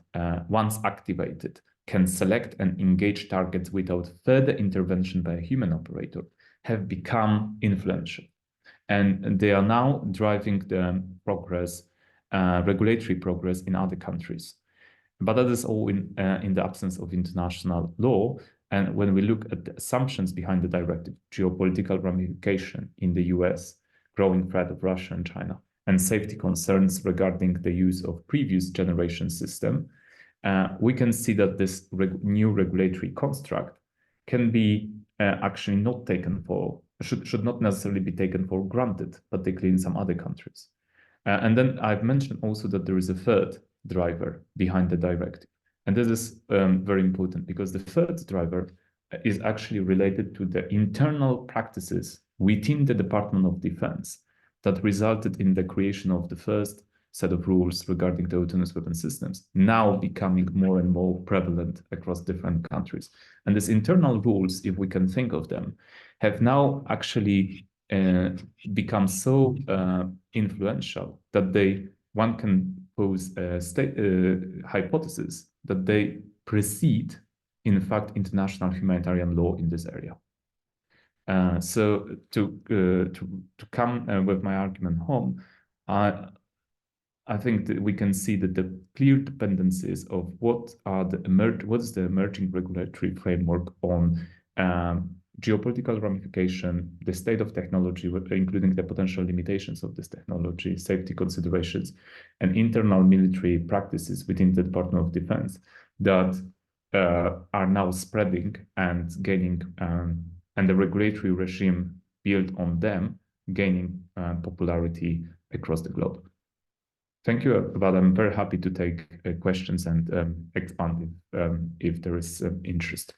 once activated can select and engage targets without further intervention by a human operator, have become influential. And they are now driving the progress, regulatory progress in other countries. But that is all in the absence of international law. And when we look at the assumptions behind the directive, geopolitical ramification in the US, growing threat of Russia and China, and safety concerns regarding the use of previous generation system, we can see that this new regulatory construct can be actually not taken for, should not necessarily be taken for granted, particularly in some other countries. And then I've mentioned also that there is a third driver behind the directive. And this is very important because the third driver is actually related to the internal practices within the Department of Defense that resulted in the creation of the first set of rules regarding the autonomous weapon systems, now becoming more and more prevalent across different countries. And these internal rules, if we can think of them, have now actually become so influential that one can pose a hypothesis that they precede, in fact, international humanitarian law in this area. So to come with my argument home, I think that we can see that the clear dependencies of what is the emerging regulatory framework on geopolitical ramification, the state of technology, including the potential limitations of this technology, safety considerations, and internal military practices within the Department of Defense that are now spreading and gaining, and the regulatory regime built on them gaining popularity across the globe. Thank you, but I'm very happy to take questions and expand if there is interest.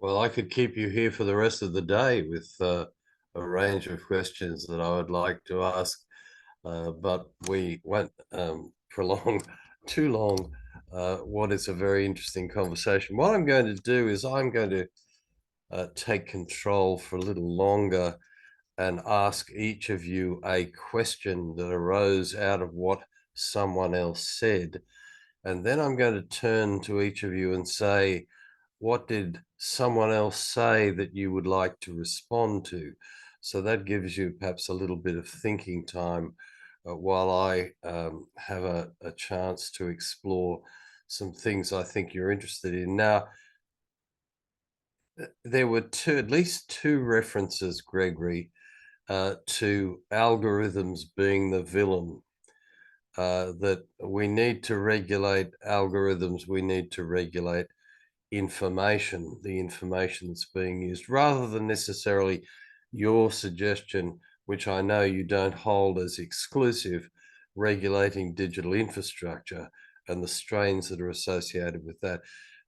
Well, I could keep you here for the rest of the day with a range of questions that I would like to ask, but we won't prolong too long what is a very interesting conversation. What I'm going to do is I'm going to take control for a little longer and ask each of you a question that arose out of what someone else said. And then I'm going to turn to each of you and say, what did someone else say that you would like to respond to? So that gives you perhaps a little bit of thinking time while I have a chance to explore some things I think you're interested in. Now, there were at least two references, Gregory, to algorithms being the villain, that we need to regulate algorithms, we need to regulate information, the information that's being used, rather than necessarily your suggestion, which I know you don't hold as exclusive, regulating digital infrastructure and the strains that are associated with that.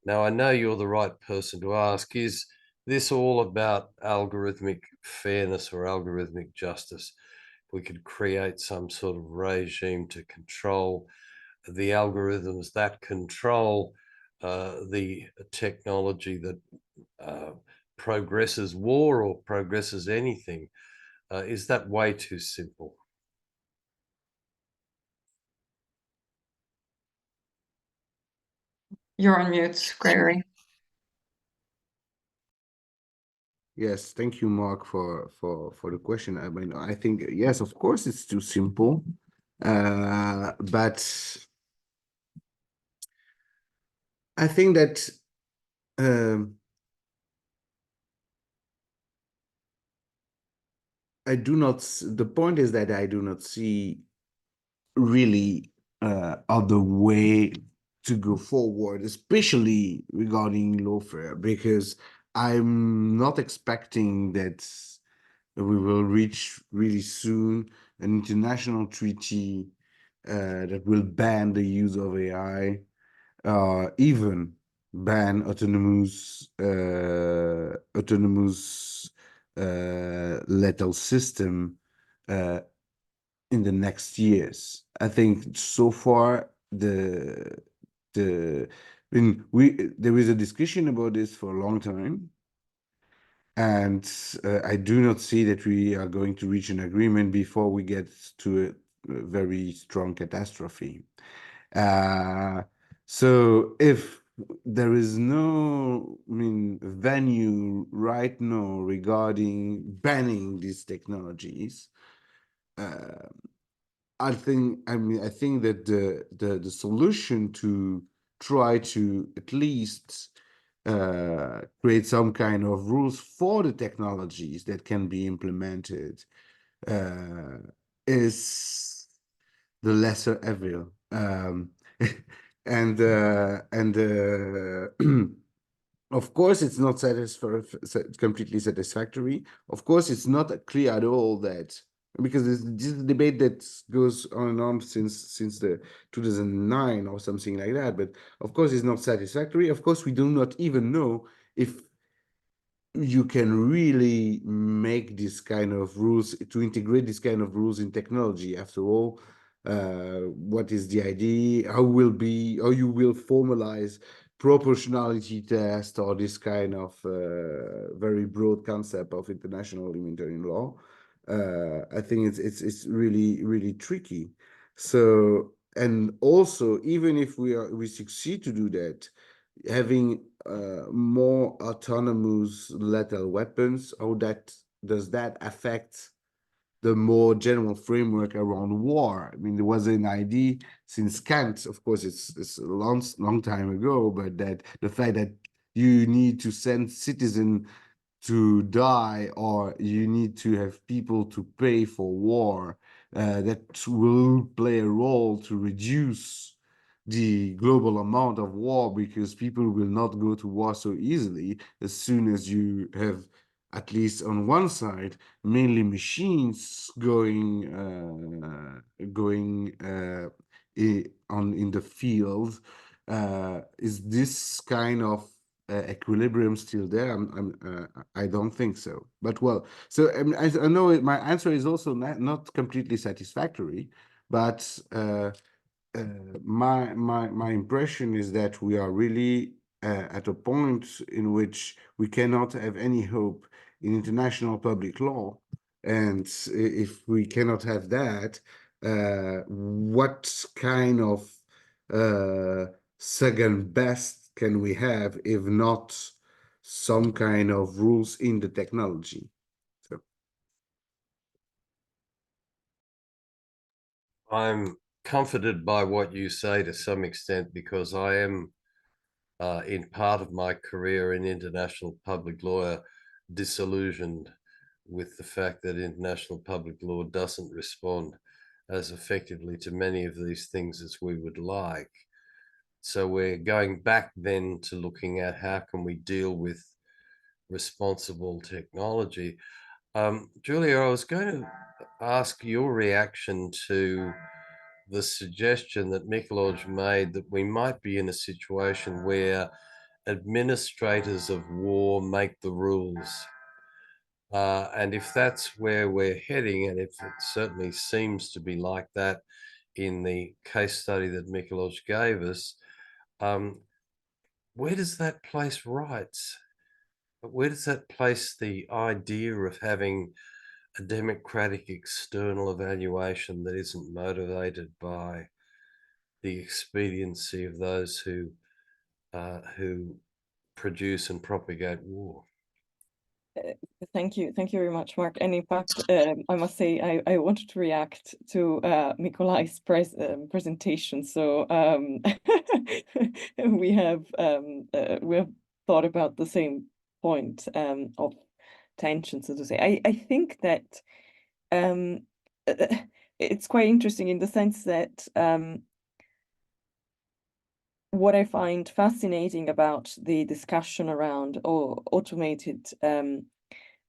Now, I know you're the right person to ask, is this all about algorithmic fairness or algorithmic justice? We could create some sort of regime to control the algorithms that control the technology that progresses war or progresses anything. Is that way too simple? You're on mute, Gregory. Yes, thank you, Mark, for the question. I mean, I think yes, of course, it's too simple, but I think that I do not. The point is that I do not see really other way to go forward, especially regarding lawfare, because I'm not expecting that we will reach really soon an international treaty that will ban the use of AI, even ban autonomous lethal system in the next years. I think so far there is a discussion about this for a long time, and I do not see that we are going to reach an agreement before we get to a very strong catastrophe. So if there is no, venue right now regarding banning these technologies, I think that the solution to try to at least create some kind of rules for the technologies that can be implemented is the lesser evil. And of course, it's not completely satisfactory. Of course, it's not clear at all that, because this is a debate that goes on and on since the 2009 or something like that. But of course, it's not satisfactory. Of course, we do not even know if you can really make this kind of rules, to integrate this kind of rules in technology. After all, what is the idea? How you will formalize proportionality test or this kind of very broad concept of international humanitarian law? I think it's really tricky. So, and also, even if we succeed to do that, having more autonomous lethal weapons, how does that affect the more general framework around war? I mean, there was an idea since Kant, of course, it's a long time ago, but that the fact that you need to send citizens to die, or you need to have people to pay for war, that will play a role to reduce the global amount of war, because people will not go to war so easily as soon as you have, at least on one side, mainly machines going in the field. Is this kind of equilibrium still there? I don't think so. But well, so I know my answer is also not completely satisfactory, but my impression is that we are really at a point in which we cannot have any hope in international public law. And if we cannot have that, what kind of second best can we have if not some kind of rules in the technology? So I'm comforted by what you say to some extent, because I am in part of my career in international public law disillusioned with the fact that international public law doesn't respond as effectively to many of these things as we would like. So we're going back then to looking at how can we deal with responsible technology. Julia, I was going to ask your reaction to the suggestion that Mikolaj made that we might be in a situation where administrators of war make the rules. And if that's where we're heading, and if it certainly seems to be like that in the case study that Mikolaj gave us, where does that place rights? Where does that place the idea of having a democratic external evaluation that isn't motivated by the expediency of those who produce and propagate war? Thank you very much, Mark. And in fact, I must say I wanted to react to Mikolaj's presentation. So we have thought about the same point of tension, so to say. I think that it's quite interesting in the sense that what I find fascinating about the discussion around automated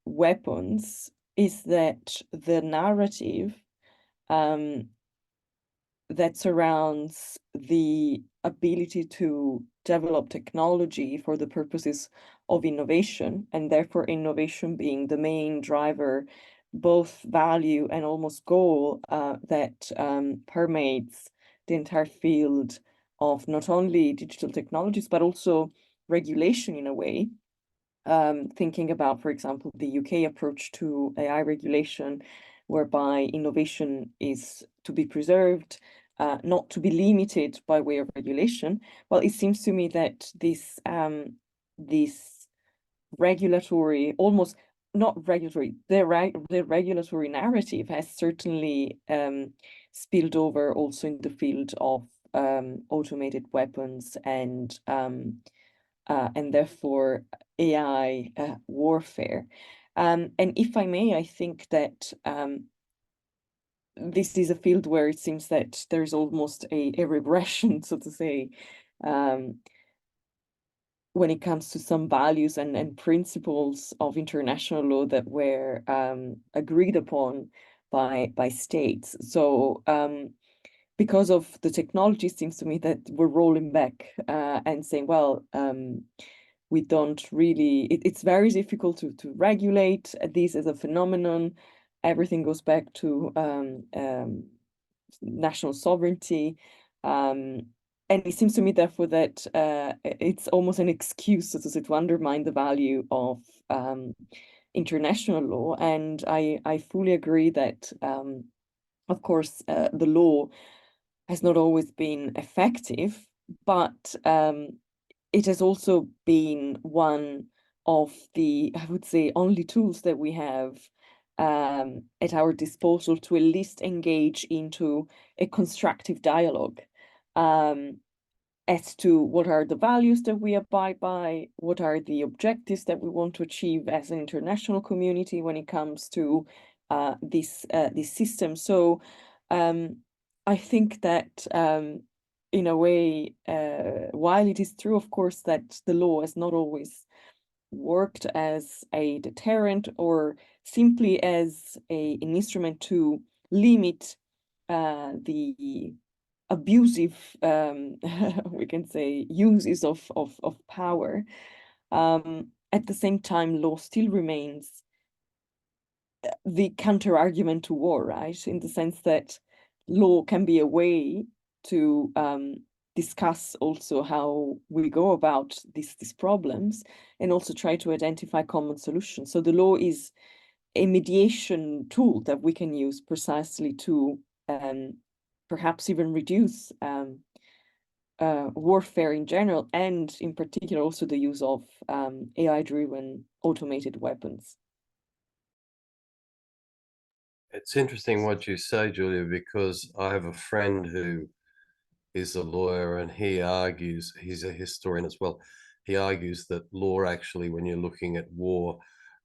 weapons is that the narrative that surrounds the ability to develop technology for the purposes of innovation, and therefore innovation being the main driver, both value and almost goal that permeates the entire field of not only digital technologies, but also regulation in a way. Thinking about, for example, the UK approach to AI regulation, whereby innovation is to be preserved, not to be limited by way of regulation. Well, it seems to me that this regulatory, almost not regulatory, the regulatory narrative has certainly spilled over also in the field of automated weapons and therefore AI warfare. And if I may, I think that this is a field where it seems that there's almost a regression, so to say, when it comes to some values and principles of international law that were agreed upon by states. So because of the technology, it seems to me that we're rolling back and saying, well, we don't really, it's very difficult to regulate this as a phenomenon. Everything goes back to national sovereignty. And it seems to me, therefore, that it's almost an excuse, so to say, to undermine the value of international law. And I fully agree that, of course, the law has not always been effective, but it has also been one of the, I would say, only tools that we have at our disposal to at least engage into a constructive dialogue as to what are the values that we abide by, what are the objectives that we want to achieve as an international community when it comes to this system. So I think that in a way, while it is true, of course, that the law has not always worked as a deterrent or simply as an instrument to limit the abusive, we can say, uses of power, at the same time, law still remains the counter argument to war, right? In the sense that law can be a way to discuss also how we go about these problems, and also try to identify common solutions. So the law is a mediation tool that we can use precisely to perhaps even reduce warfare in general, and in particular also the use of AI-driven automated weapons. It's interesting what you say, Julia, because I have a friend who is a lawyer, and he argues, he's a historian as well, he argues that law actually, when you're looking at war,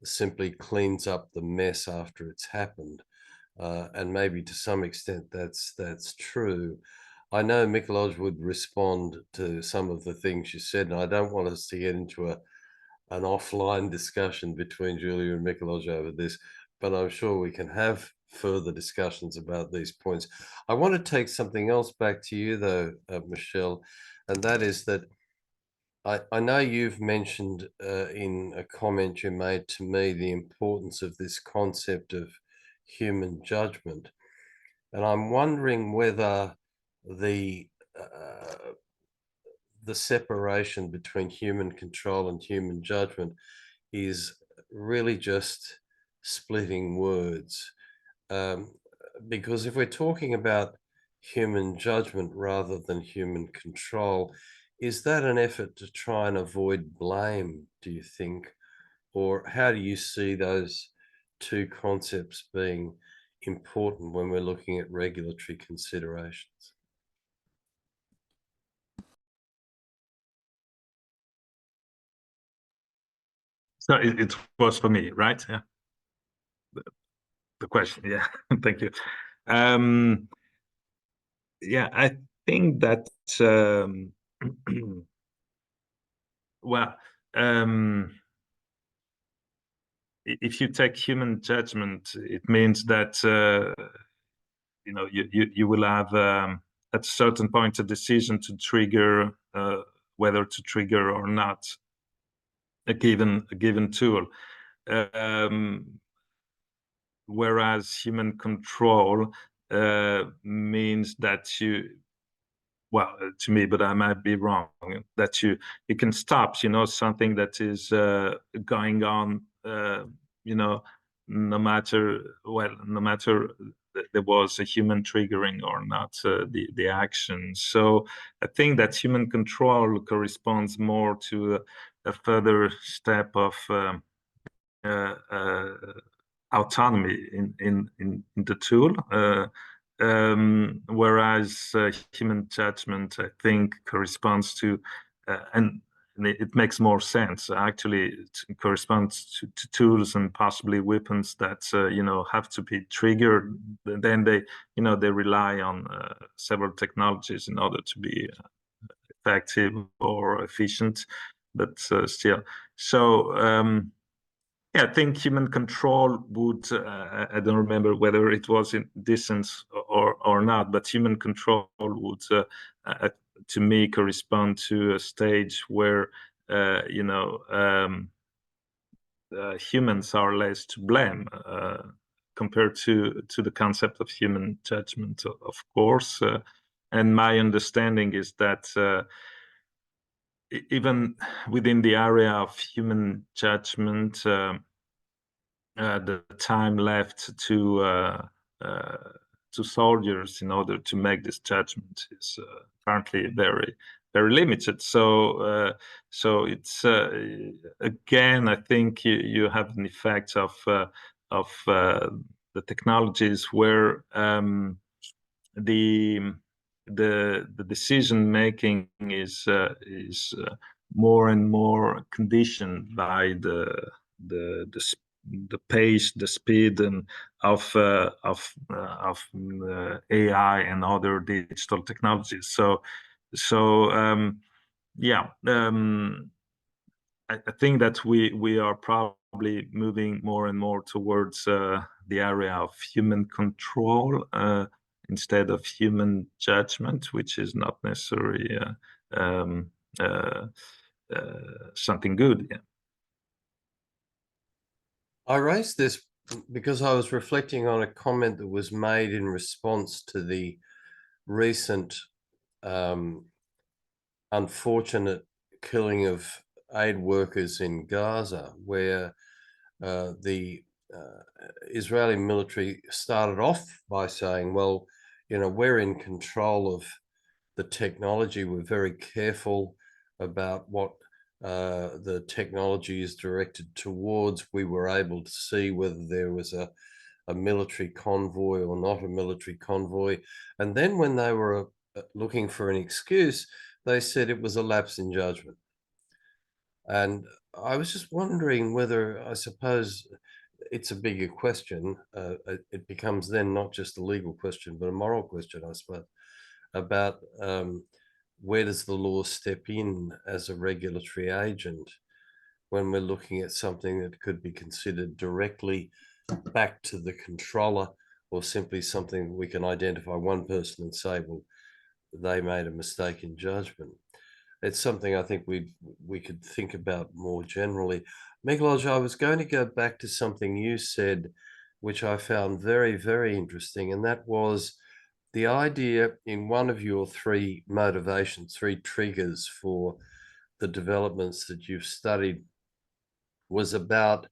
simply cleans up the mess after it's happened. And maybe to some extent that's true. I know Mikolaj would respond to some of the things you said, and I don't want us to get into an offline discussion between Julia and Mikolaj over this, but I'm sure we can have further discussions about these points. I want to take something else back to you though, Michelle, and that is that I know you've mentioned in a comment you made to me the importance of this concept of human judgment. And I'm wondering whether the separation between human control and human judgment is really just splitting words. Because if we're talking about human judgment rather than human control, is that an effort to try and avoid blame, do you think? Or how do you see those two concepts being important when we're looking at regulatory considerations? So it was for me, right? Yeah. The question, yeah. Thank you. Yeah, I think that well, if you take human judgment, it means that you know, you will have at a certain point a decision to trigger whether to trigger or not a given tool. Whereas human control means that you, well, to me, but I might be wrong, that you can stop, you know, something that is going on, you know, no matter there was a human triggering or not the action. So I think that human control corresponds more to a further step of autonomy in the tool, whereas human judgment, I think, corresponds to, and it makes more sense actually. It corresponds to tools and possibly weapons that you know, have to be triggered. Then they, you know, they rely on several technologies in order to be effective or efficient, but still. So yeah, I think human control would, I don't remember whether it was in this sense or not, but human control would, to me, correspond to a stage where, you know, humans are less to blame compared to the concept of human judgment, of course. And my understanding is that even within the area of human judgment, the time left to soldiers in order to make this judgment is apparently very limited. So so it's again, I think you have an effect of the technologies where the decision making is more and more conditioned by the pace, the speed, and of AI and other digital technologies. So yeah, I think that we are probably moving more and more towards the area of human control instead of human judgment, which is not necessarily something good. Yeah. I raised this because I was reflecting on a comment that was made in response to the recent unfortunate killing of aid workers in Gaza, where the Israeli military started off by saying, well, you know, we're in control of the technology. We're very careful about what the technology is directed towards. We were able to see whether there was a military convoy or not a military convoy. And then when they were looking for an excuse, they said it was a lapse in judgment. And I was just wondering whether, I suppose it's a bigger question. It becomes then not just a legal question, but a moral question, I suppose, about where does the law step in as a regulatory agent when we're looking at something that could be considered directly back to the controller, or simply something we can identify one person and say, well, they made a mistake in judgment. It's something I think we could think about more generally. Mikloj, I was going to go back to something you said, which I found very, very interesting, and that was the idea in one of your three motivations, three triggers for the developments that you've studied, was about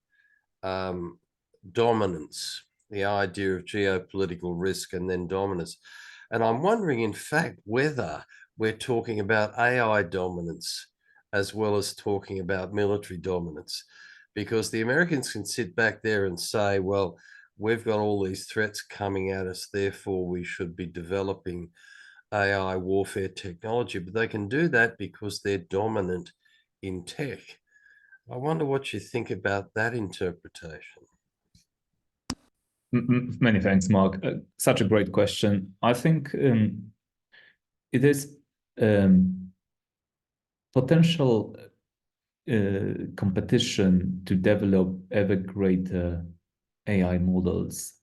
dominance, the idea of geopolitical risk and then dominance. And I'm wondering, in fact, whether we're talking about AI dominance as well as talking about military dominance, because the Americans can sit back there and say, well, we've got all these threats coming at us, therefore we should be developing AI warfare technology, but they can do that because they're dominant in tech. I wonder what you think about that interpretation. Many thanks, Mark. Such a great question. I think it is potential competition to develop ever greater AI models,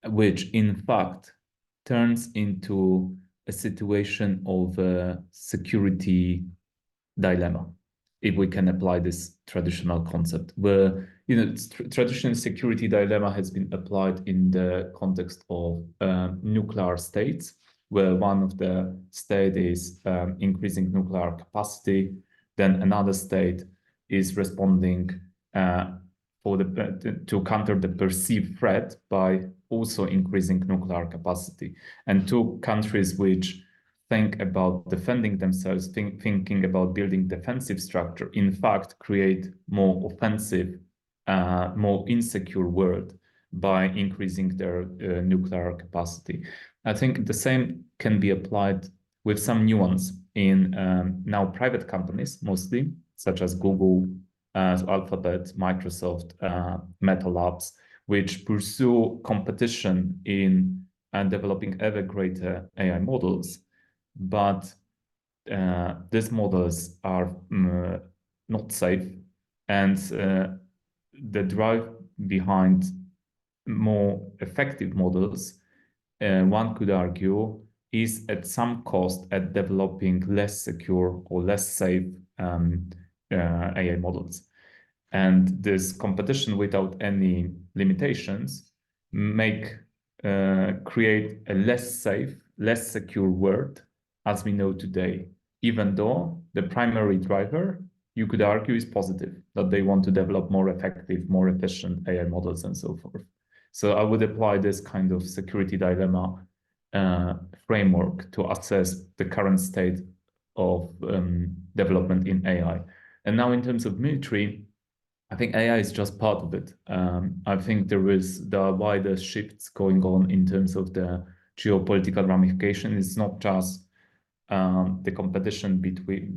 which in fact turns into a situation of a security dilemma, if we can apply this traditional concept, where traditional security dilemma has been applied in the context of nuclear states, where one of the state is increasing nuclear capacity, then another state is responding to counter the perceived threat by also increasing nuclear capacity. And two countries which think about defending themselves, thinking about building defensive structure, in fact, create more offensive, more insecure world by increasing their nuclear capacity. I think the same can be applied with some nuance in now private companies, mostly, such as Google, Alphabet, Microsoft, Meta Labs, which pursue competition in developing ever greater AI models. But these models are not safe, and the drive behind more effective models, one could argue, is at some cost at developing less secure or less safe AI models. And this competition without any limitations create a less safe, less secure world as we know today, even though the primary driver, you could argue, is positive, that they want to develop more effective, more efficient AI models and so forth. So I would apply this kind of security dilemma framework to assess the current state of development in AI. And now in terms of military, I think AI is just part of it. I think there are wider shifts going on in terms of the geopolitical ramification. It's not just the competition between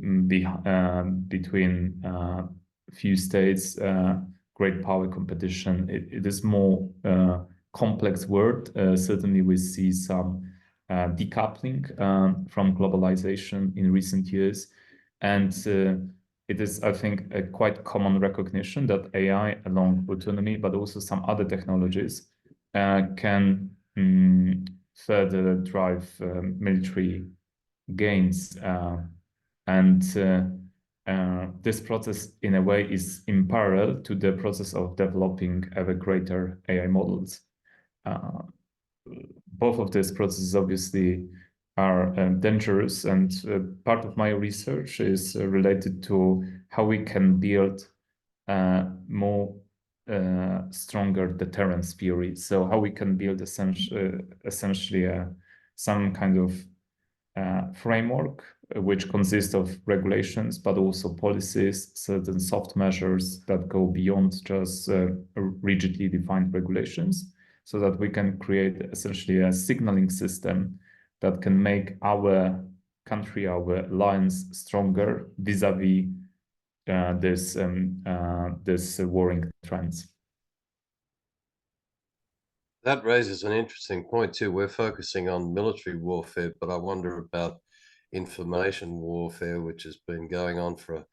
few states, great power competition. It is more complex world. Certainly, we see some decoupling from globalization in recent years, and it is, I think, a quite common recognition that AI, along with autonomy, but also some other technologies, can further drive military gains. And this process, in a way, is in parallel to the process of developing ever greater AI models. Both of these processes obviously are dangerous. And part of my research is related to how we can build more stronger deterrence theory. So how we can build essentially some kind of framework which consists of regulations, but also policies, certain soft measures that go beyond just rigidly defined regulations, so that we can create essentially a signaling system that can make our country, our alliance stronger vis-a-vis this worrying trends. That raises an interesting point too. We're focusing on military warfare, but I wonder about information warfare, which has been going on for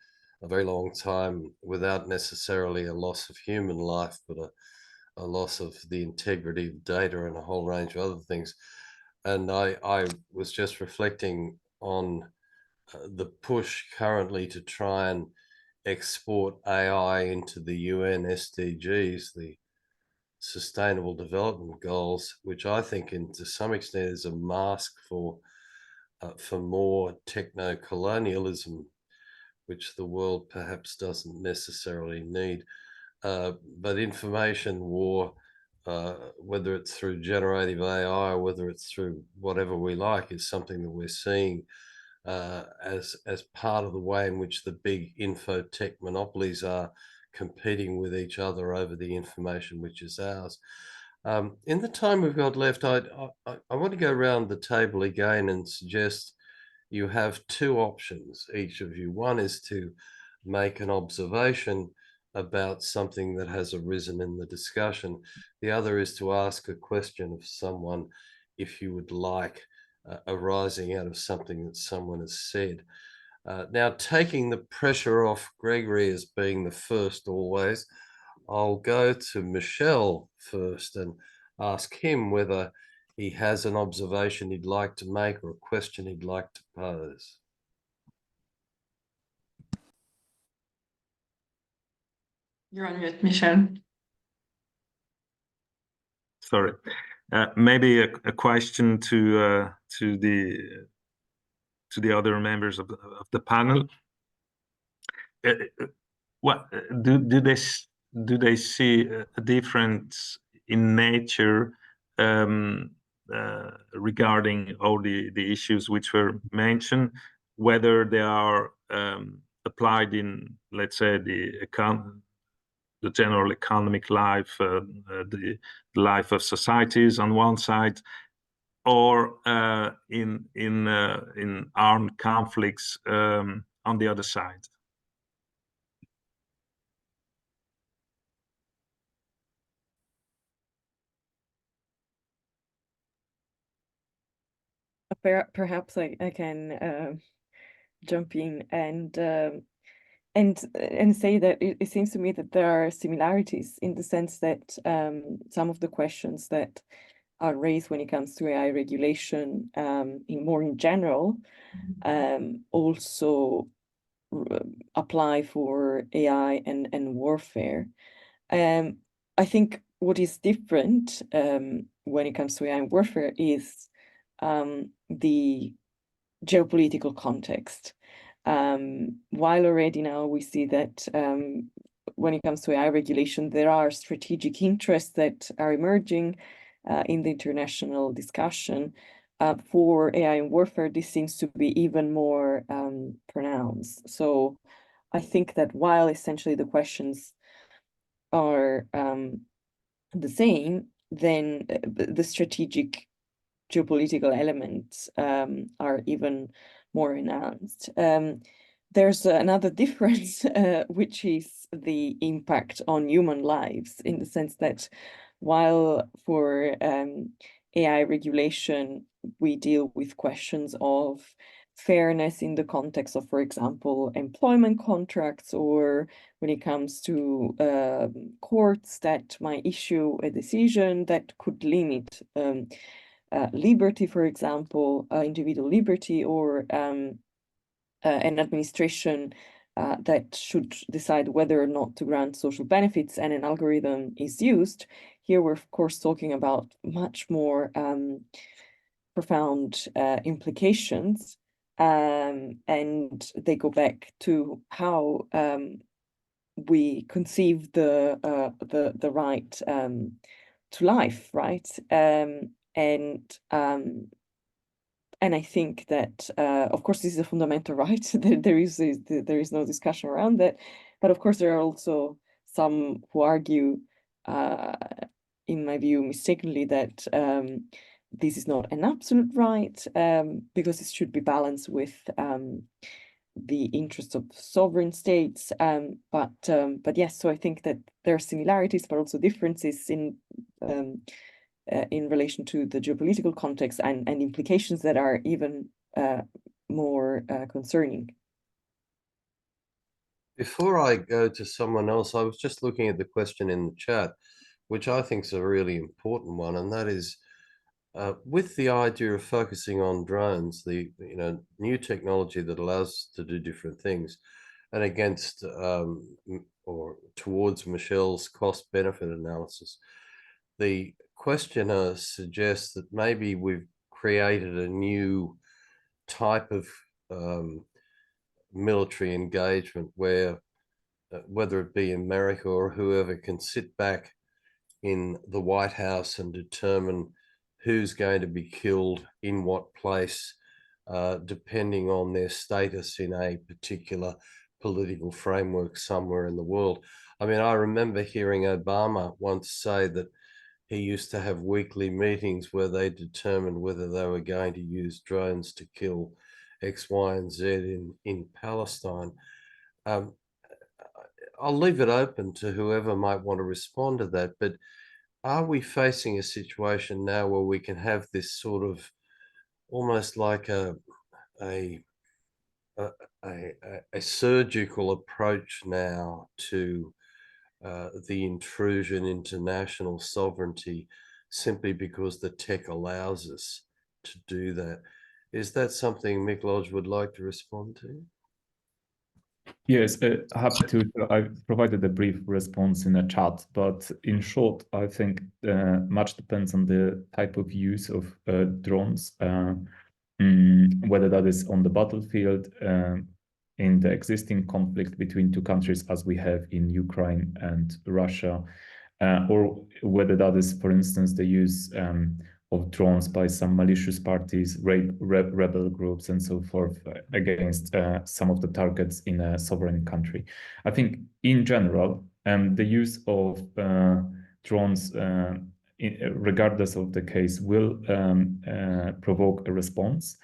a very long time without necessarily a loss of human life, but a loss of the integrity of data and a whole range of other things. And I was just reflecting on the push currently to try and export AI into the UN SDGs, the Sustainable Development Goals, which I think to some extent is a mask for more techno-colonialism, which the world perhaps doesn't necessarily need. But information war, whether it's through generative AI or whether it's through whatever we like, is something that we're seeing as part of the way in which the big infotech monopolies are competing with each other over the information which is ours. In the time we've got left, I want to go around the table again and suggest you have two options, each of you. One is to make an observation about something that has arisen in the discussion. The other is to ask a question of someone, if you would like, arising out of something that someone has said. Now, taking the pressure off Gregory as being the first always, I'll go to Michel first and ask him whether he has an observation he'd like to make or a question he'd like to pose. You're on mute, Michel. Sorry, maybe a question to the other members of the panel. What do they see a difference in nature regarding all the issues which were mentioned, whether they are applied in, let's say, the general economic life, the life of societies on one side, or in armed conflicts on the other side? Perhaps I can jump in and say that it seems to me that there are similarities in the sense that some of the questions that are raised when it comes to AI regulation in general also apply for AI and warfare. I think what is different when it comes to AI and warfare is the geopolitical context. While already now we see that when it comes to AI regulation, there are strategic interests that are emerging in the international discussion. For AI and warfare, this seems to be even more pronounced. So I think that while essentially the questions are the same, then the strategic geopolitical elements are even more enhanced. There's another difference, which is the impact on human lives, in the sense that while for AI regulation, we deal with questions of fairness in the context of, for example, employment contracts, or when it comes to courts that might issue a decision that could limit liberty, for example, individual liberty, or an administration that should decide whether or not to grant social benefits and an algorithm is used. Here we're of course talking about much more profound implications, and they go back to how we conceive the right to life, right? And I think that, of course, this is a fundamental right. There is no discussion around that. But of course, there are also some who argue, in my view, mistakenly, that this is not an absolute right, because it should be balanced with the interests of sovereign states. But yes, so I think that there are similarities, but also differences in relation to the geopolitical context and implications that are even more concerning. Before I go to someone else, I was just looking at the question in the chat, which I think is a really important one, and that is with the idea of focusing on drones, the new technology that allows us to do different things, and against or towards Michelle's cost-benefit analysis, the questioner suggests that maybe we've created a new type of military engagement where whether it be America or whoever can sit back in the White House and determine who's going to be killed in what place, depending on their status in a particular political framework somewhere in the world. I mean, I remember hearing Obama once say that he used to have weekly meetings where they determined whether they were going to use drones to kill X, Y, and Z in Palestine. I'll leave it open to whoever might want to respond to that, but are we facing a situation now where we can have this sort of almost like a surgical approach now to the intrusion into national sovereignty simply because the tech allows us to do that? Is that something Mikloj would like to respond to? Yes, happy to. I provided a brief response in the chat, but in short, I think much depends on the type of use of drones, whether that is on the battlefield, in the existing conflict between two countries as we have in Ukraine and Russia, or whether that is, for instance, the use of drones by some malicious parties, rebel groups, and so forth against some of the targets in a sovereign country. I think in general, the use of drones, regardless of the case, will provoke a response.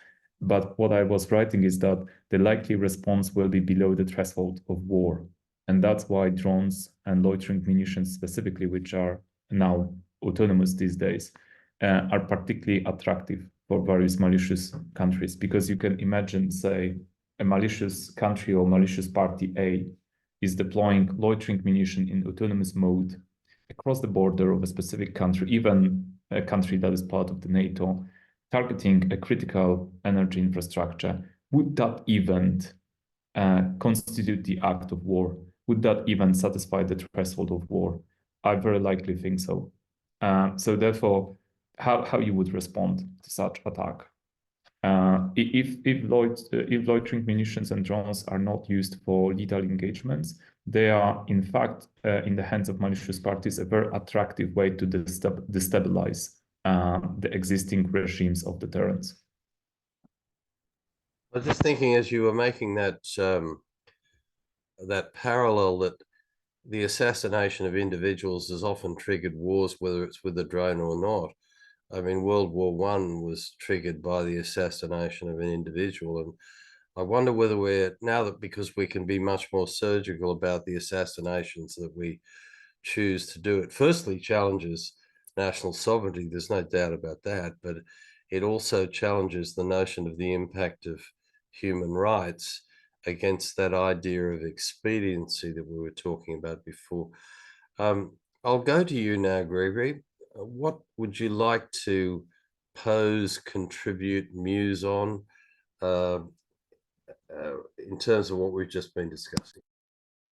But what I was writing is that the likely response will be below the threshold of war. And that's why drones and loitering munitions specifically, which are now autonomous these days, are particularly attractive for various malicious countries, because you can imagine, say, a malicious country or malicious party A is deploying loitering munition in autonomous mode across the border of a specific country, even a country that is part of the NATO, targeting a critical energy infrastructure. Would that event constitute the act of war? Would that even satisfy the threshold of war? I very likely think so. So therefore, how you would respond to such attack? If loitering munitions and drones are not used for lethal engagements, they are in fact in the hands of malicious parties a very attractive way to destabilize the existing regimes of deterrence. I was just thinking as you were making that that parallel, that the assassination of individuals has often triggered wars, whether it's with a drone or not. I mean, World War I was triggered by the assassination of an individual. And I wonder whether we're, now that because we can be much more surgical about the assassinations that we choose to do, it firstly challenges national sovereignty, there's no doubt about that, but it also challenges the notion of the impact of human rights against that idea of expediency that we were talking about before. I'll go to you now, Gregory. What would you like to pose, contribute, muse on in terms of what we've just been discussing?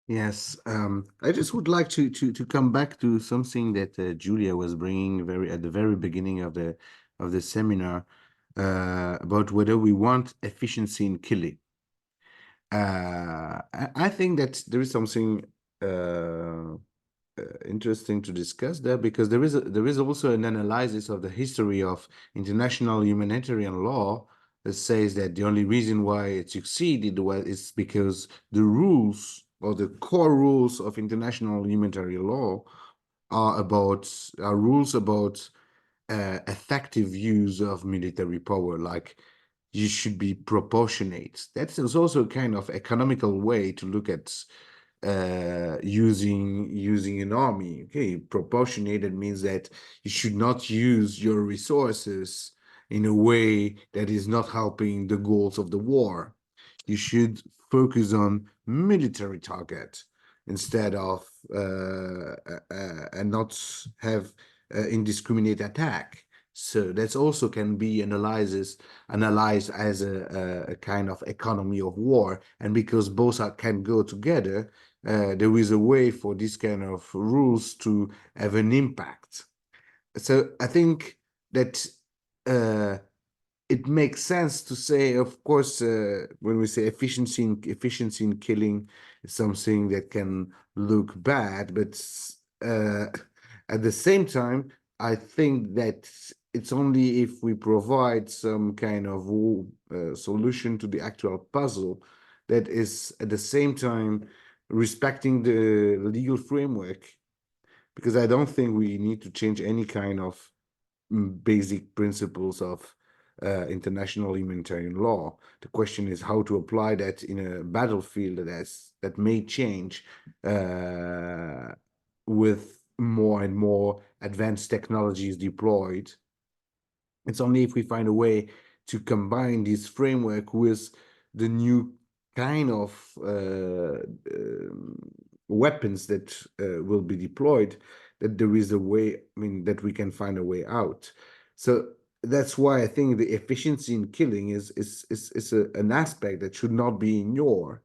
Yes, I just would like to come back to something that Julia was bringing at the very beginning of the seminar, about whether we want efficiency in killing. I think that there is something interesting to discuss there, because there is also an analysis of the history of international humanitarian law that says that the only reason why it succeeded is because the rules, or the core rules of international humanitarian law, are rules about effective use of military power, like you should be proportionate. That is also a kind of economical way to look at using an army. Okay, proportionated means that you should not use your resources in a way that is not helping the goals of the war. You should focus on military target instead of and not have indiscriminate attack. So that's also can be analyzed as a kind of economy of war. And because both can go together, there is a way for this kind of rules to have an impact. So I think that it makes sense to say, of course, when we say efficiency in killing is something that can look bad, but at the same time, I think that it's only if we provide some kind of solution to the actual puzzle that is at the same time respecting the legal framework, because I don't think we need to change any kind of basic principles of international humanitarian law. The question is how to apply that in a battlefield that may change with more and more advanced technologies deployed. It's only if we find a way to combine this framework with the new kind of weapons that will be deployed that there is a way, that we can find a way out. So that's why I think the efficiency in killing is an aspect that should not be ignored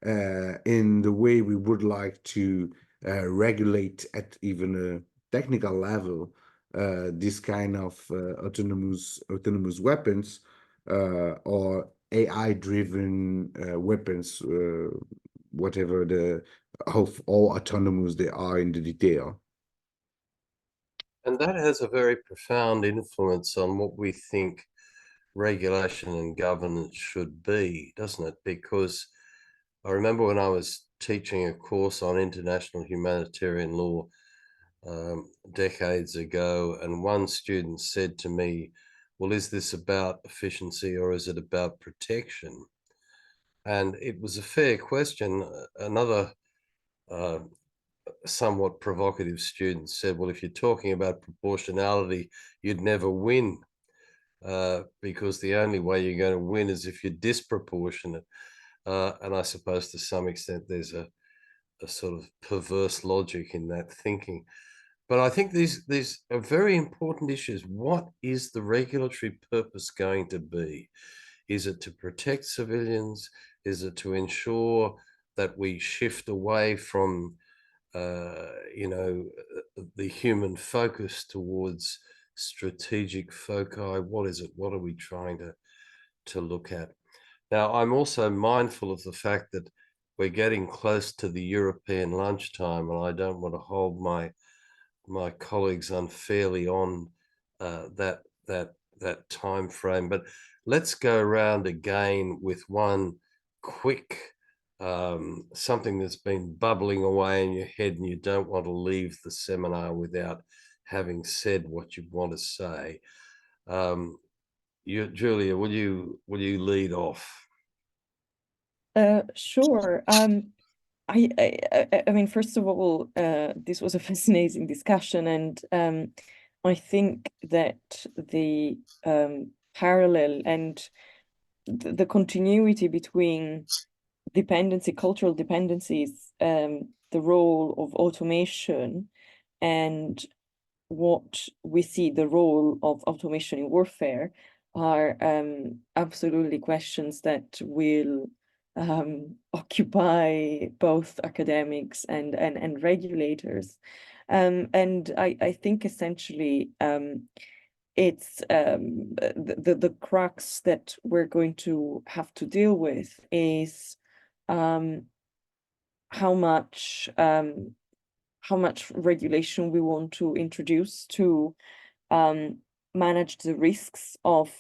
in the way we would like to regulate at even a technical level this kind of autonomous weapons or AI-driven weapons, whatever how autonomous they are in the detail. And that has a very profound influence on what we think regulation and governance should be, doesn't it? Because I remember when I was teaching a course on international humanitarian law decades ago, and one student said to me, well, is this about efficiency or is it about protection? And it was a fair question. Another somewhat provocative student said, well, if you're talking about proportionality, you'd never win because the only way you're going to win is if you're disproportionate. And I suppose to some extent there's a sort of perverse logic in that thinking. But I think these are very important issues. What is the regulatory purpose going to be? Is it to protect civilians? Is it to ensure that we shift away from the human focus towards strategic foci? What is it? What are we trying to look at? Now, I'm also mindful of the fact that we're getting close to the European lunchtime, and I don't want to hold my colleagues unfairly on that time frame. But let's go around again with one quick something that's been bubbling away in your head and you don't want to leave the seminar without having said what you want to say. Julia, will you lead off? Sure. I mean, first of all, this was a fascinating discussion, and I think that the parallel and the continuity between cultural dependencies, the role of automation, and what we see the role of automation in warfare are absolutely questions that will occupy both academics and regulators. And I think essentially it's the crux that we're going to have to deal with is how much regulation we want to introduce to manage the risks of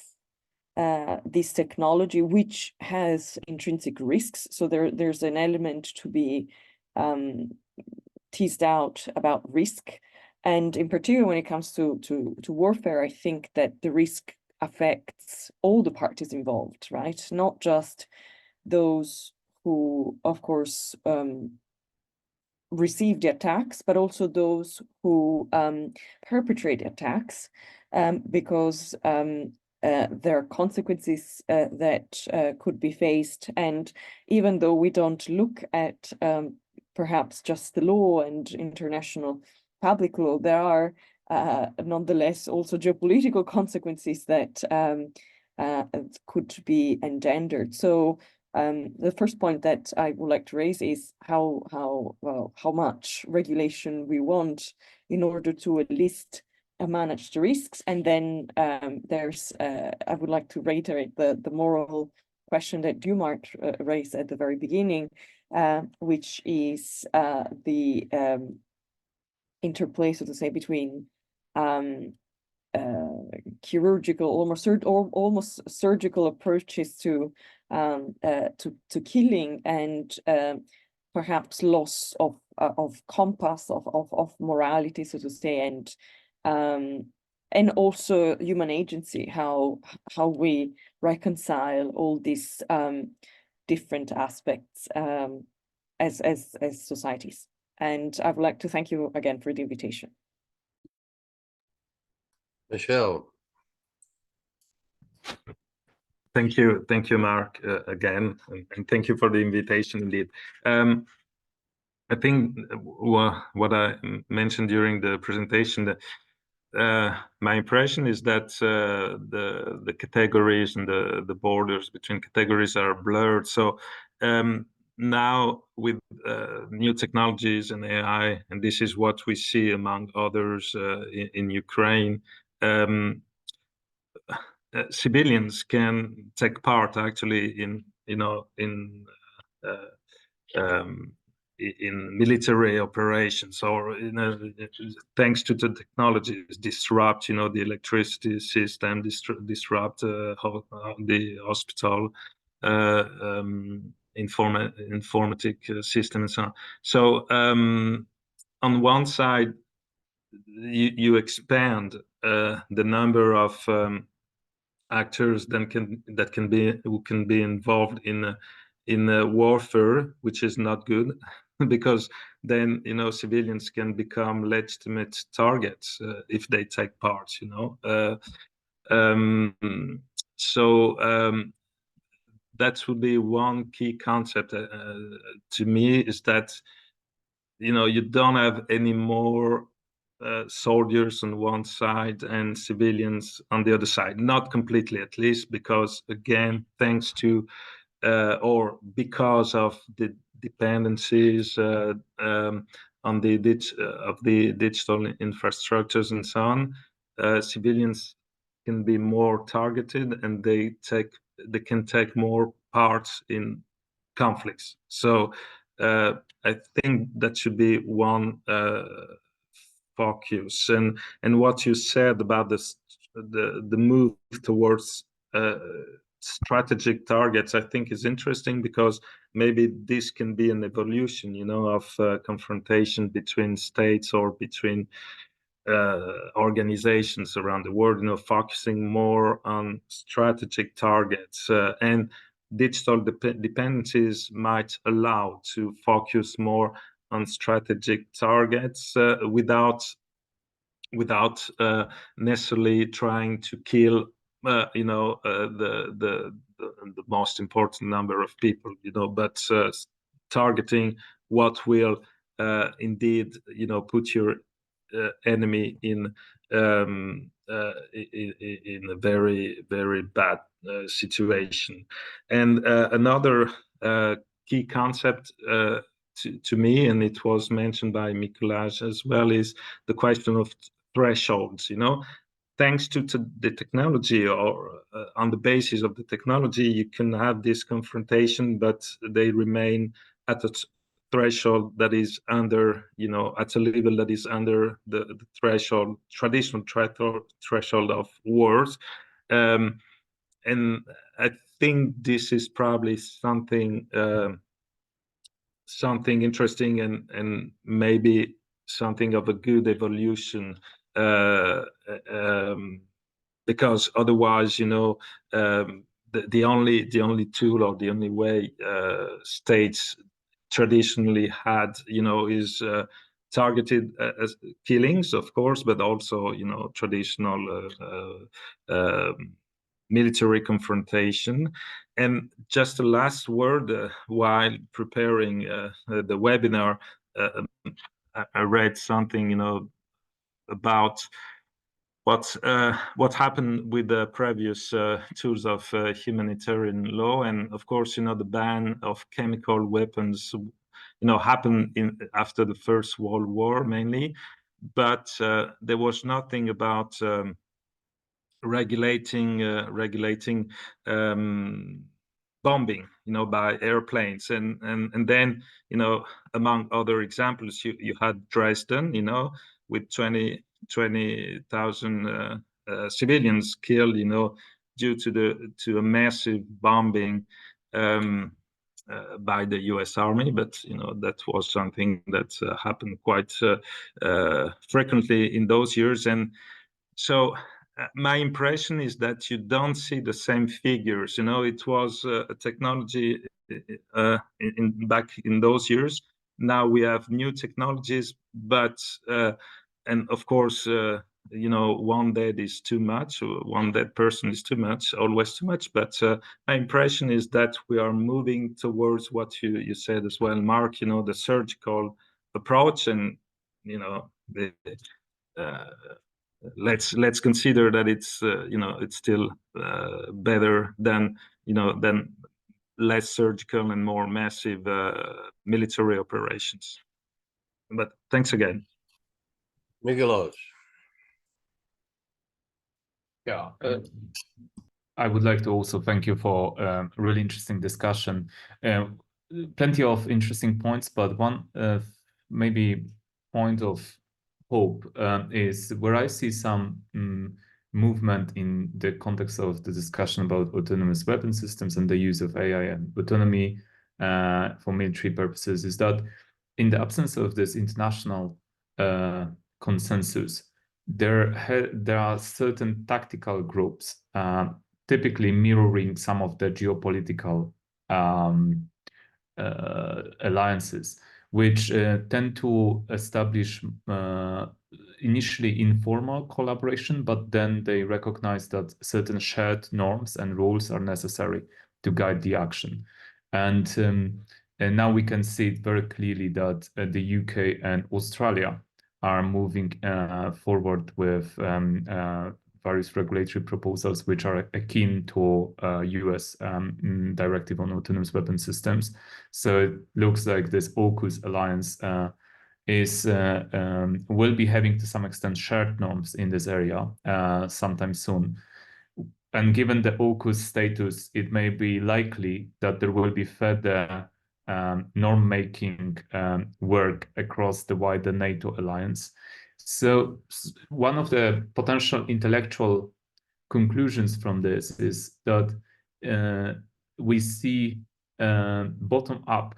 this technology, which has intrinsic risks. So there's an element to be teased out about risk. And in particular, when it comes to warfare, I think that the risk affects all the parties involved, right? Not just those who, of course, receive the attacks, but also those who perpetrate attacks, because there are consequences that could be faced. And even though we don't look at perhaps just the law and international public law, there are nonetheless also geopolitical consequences that could be engendered. So the first point that I would like to raise is how much regulation we want in order to at least manage the risks. And then there's I would like to reiterate the moral question that you, Mark, raised at the very beginning, which is the interplay, so to say, between chirurgical, almost surgical approaches to killing, and perhaps loss of compass of morality, so to say, and also human agency, how we reconcile all these different aspects as societies. And I would like to thank you again for the invitation. Michelle. Thank you, Mark, again, and thank you for the invitation. Indeed, I think what I mentioned during the presentation, that my impression is that the categories and the borders between categories are blurred. So now with new technologies and AI, and this is what we see among others in Ukraine, civilians can take part actually in military operations, or thanks to the technologies, disrupt the electricity system, disrupt the hospital informatic system, and so on. So on one side, you expand the number of actors who can be involved in warfare, which is not good, because then civilians can become legitimate targets if they take part. So that would be one key concept to me, is that you don't have any more soldiers on one side and civilians on the other side, not completely at least, because again, thanks to or because of the dependencies on the digital infrastructures and so on, civilians can be more targeted, and they can take more parts in conflicts. So I think that should be one focus. And what you said about the move towards strategic targets, I think is interesting, because maybe this can be an evolution, of confrontation between states or between organizations around the world, focusing more on strategic targets, and digital dependencies might allow to focus more on strategic targets without necessarily trying to kill the most important number of people, but targeting what will indeed put your enemy in a very, very bad situation. And another key concept to me, and it was mentioned by Mikolaj as well, is the question of thresholds. thanks to the technology, or on the basis of the technology, you can have this confrontation, but they remain at a threshold that is under, at a level that is under the threshold, traditional threshold of wars. And I think this is probably something interesting, and maybe something of a good evolution, because otherwise, the only tool or the only way states traditionally had, is targeted as killings, of course, but also, traditional military confrontation. And just a last word, while preparing the webinar, I read something, about what happened with the previous tools of humanitarian law. And of course, the ban of chemical weapons, happened after the First World War mainly, but there was nothing about regulating bombing, by airplanes, and then, among other examples, you had Dresden, with 20,000 civilians killed, due to a massive bombing by the U.S. Army. But that was something that happened quite frequently in those years. And so my impression is that you don't see the same figures. It was a technology back in those years. Now we have new technologies, but and of course, one dead is too much. One dead person is too much, always too much. But my impression is that we are moving towards what you said as well, Mark. The surgical approach, and let's consider that it's it's still better than less surgical and more massive military operations. But thanks again. Miguelos. Yeah, I would like to also thank you for a really interesting discussion. Plenty of interesting points, but one maybe point of hope is where I see some movement in the context of the discussion about autonomous weapon systems and the use of AI and autonomy for military purposes, is that in the absence of this international consensus, there are certain tactical groups, typically mirroring some of the geopolitical alliances, which tend to establish initially informal collaboration, but then they recognize that certain shared norms and rules are necessary to guide the action. And now we can see it very clearly that the UK and Australia are moving forward with various regulatory proposals which are akin to US directive on autonomous weapon systems. So it looks like this AUKUS alliance will be having to some extent shared norms in this area sometime soon. And given the AUKUS status, it may be likely that there will be further norm-making work across the wider NATO alliance. So one of the potential intellectual conclusions from this is that we see bottom-up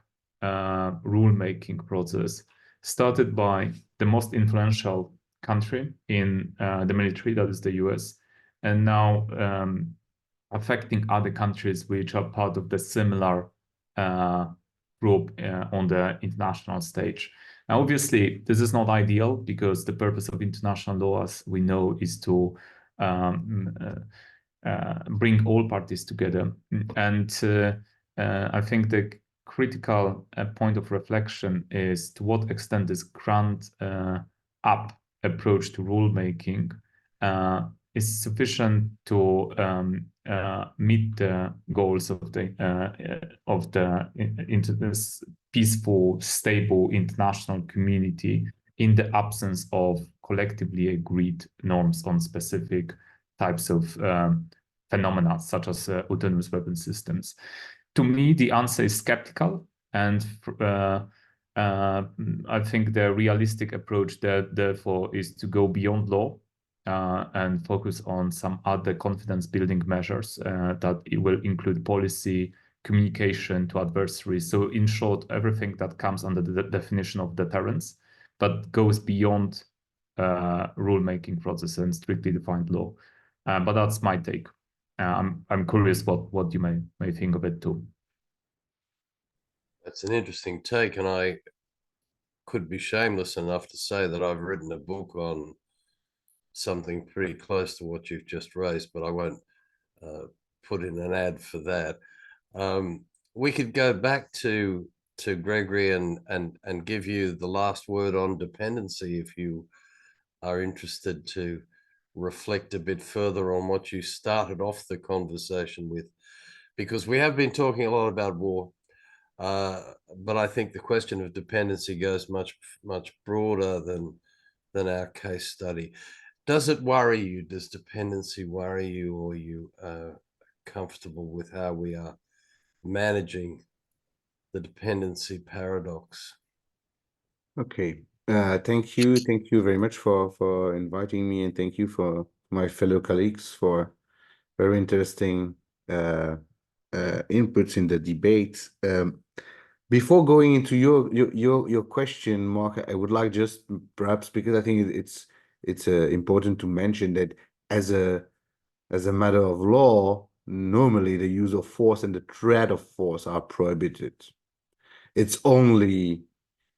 rule-making process started by the most influential country in the military, that is the US, and now affecting other countries which are part of the similar group on the international stage. Now, obviously, this is not ideal because the purpose of international law, as we know, is to bring all parties together. And I think the critical point of reflection is to what extent this ground-up approach to rulemaking is sufficient to meet the goals of this peaceful, stable international community in the absence of collectively agreed norms on specific types of phenomena, such as autonomous weapon systems. To me, the answer is skeptical, and I think the realistic approach therefore is to go beyond law and focus on some other confidence-building measures that it will include policy, communication to adversaries. So in short, everything that comes under the definition of deterrence, but goes beyond rulemaking process and strictly defined law. But that's my take. I'm curious what you may think of it too. That's an interesting take, and I could be shameless enough to say that I've written a book on something pretty close to what you've just raised, but I won't put in an ad for that. We could go back to Gregory and give you the last word on dependency if you are interested to reflect a bit further on what you started off the conversation with, because we have been talking a lot about war, but I think the question of dependency goes much broader than our case study. Does it worry you? Does dependency worry you, or are you comfortable with how we are managing the dependency paradox? Okay. Thank you very much for inviting me, and thank you for my fellow colleagues for very interesting inputs in the debate. Before going into your question, Mark, I would like just perhaps, because I think it's important to mention that as a matter of law, normally the use of force and the threat of force are prohibited. It's only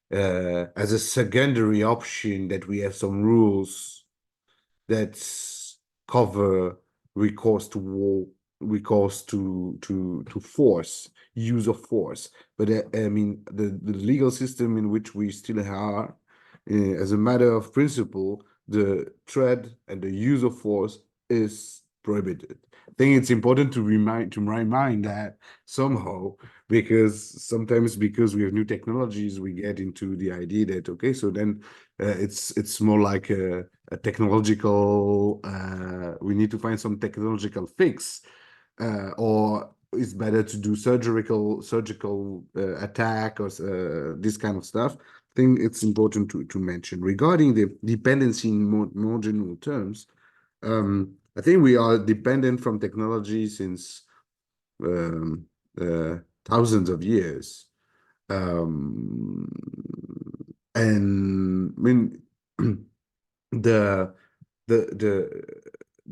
as a secondary option that we have some rules that cover recourse to war, recourse to force, use of force. But I mean, the legal system in which we still are, as a matter of principle, the threat and the use of force is prohibited. I think it's important to remind that somehow, because sometimes because we have new technologies, we get into the idea that, okay, so then it's more like a technological, we need to find some technological fix, or it's better to do surgical attack or this kind of stuff. I think it's important to mention. Regarding the dependency in more general terms, I think we are dependent from technology since thousands of years. And I mean, the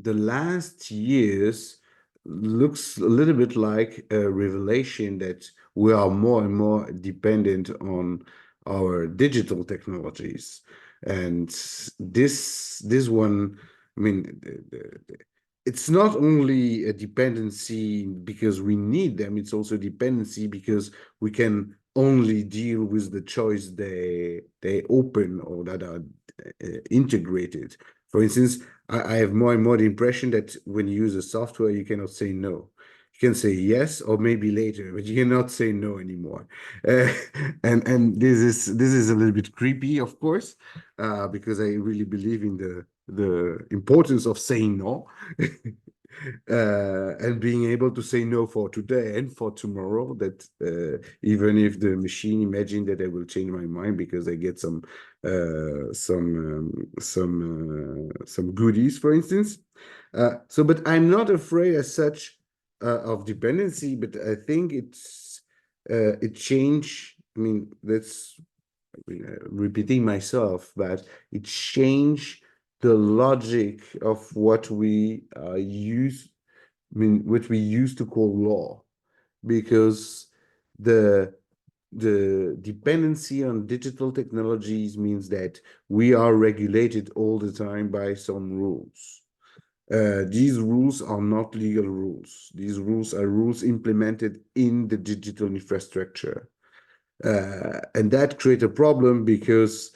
last years looks a little bit like a revelation that we are more and more dependent on our digital technologies. And this one, I mean, it's not only a dependency because we need them, it's also a dependency because we can only deal with the choice they open or that are integrated. For instance, I have more and more the impression that when you use a software, you cannot say no. You can say yes or maybe later, but you cannot say no anymore. And this is a little bit creepy, of course, because I really believe in the importance of saying no. And being able to say no for today and for tomorrow, that even if the machine imagine that I will change my mind because I get some goodies, for instance. But I'm not afraid as such of dependency, but I think it changed. I mean, that's repeating myself, but it changed the logic of what we what we used to call law, because the dependency on digital technologies means that we are regulated all the time by some rules. These rules are not legal rules. These rules are rules implemented in the digital infrastructure. And that creates a problem because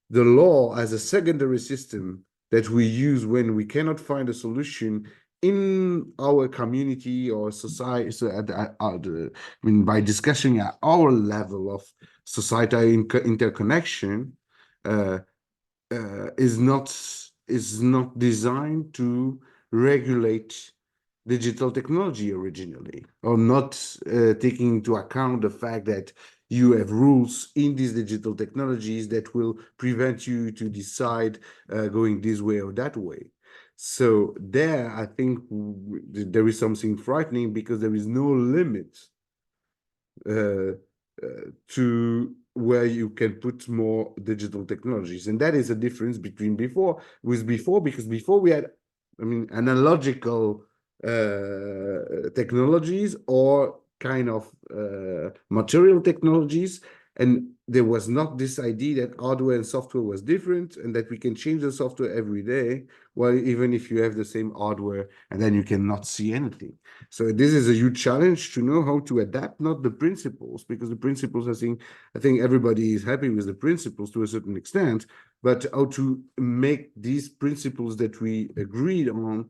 the law as a secondary system that we use when we cannot find a solution in our community or society, so I mean, by discussing at our level of societal interconnection, is not designed to regulate digital technology originally, or not taking into account the fact that you have rules in these digital technologies that will prevent you to decide going this way or that way. So there, I think there is something frightening, because there is no limit to where you can put more digital technologies. And that is a difference between before, because before we had, I mean, analogical technologies, or kind of material technologies, and there was not this idea that hardware and software was different, and that we can change the software every day, well, even if you have the same hardware, and then you cannot see anything. So this is a huge challenge to know how to adapt, not the principles, because the principles, I think everybody is happy with the principles to a certain extent, but how to make these principles that we agreed on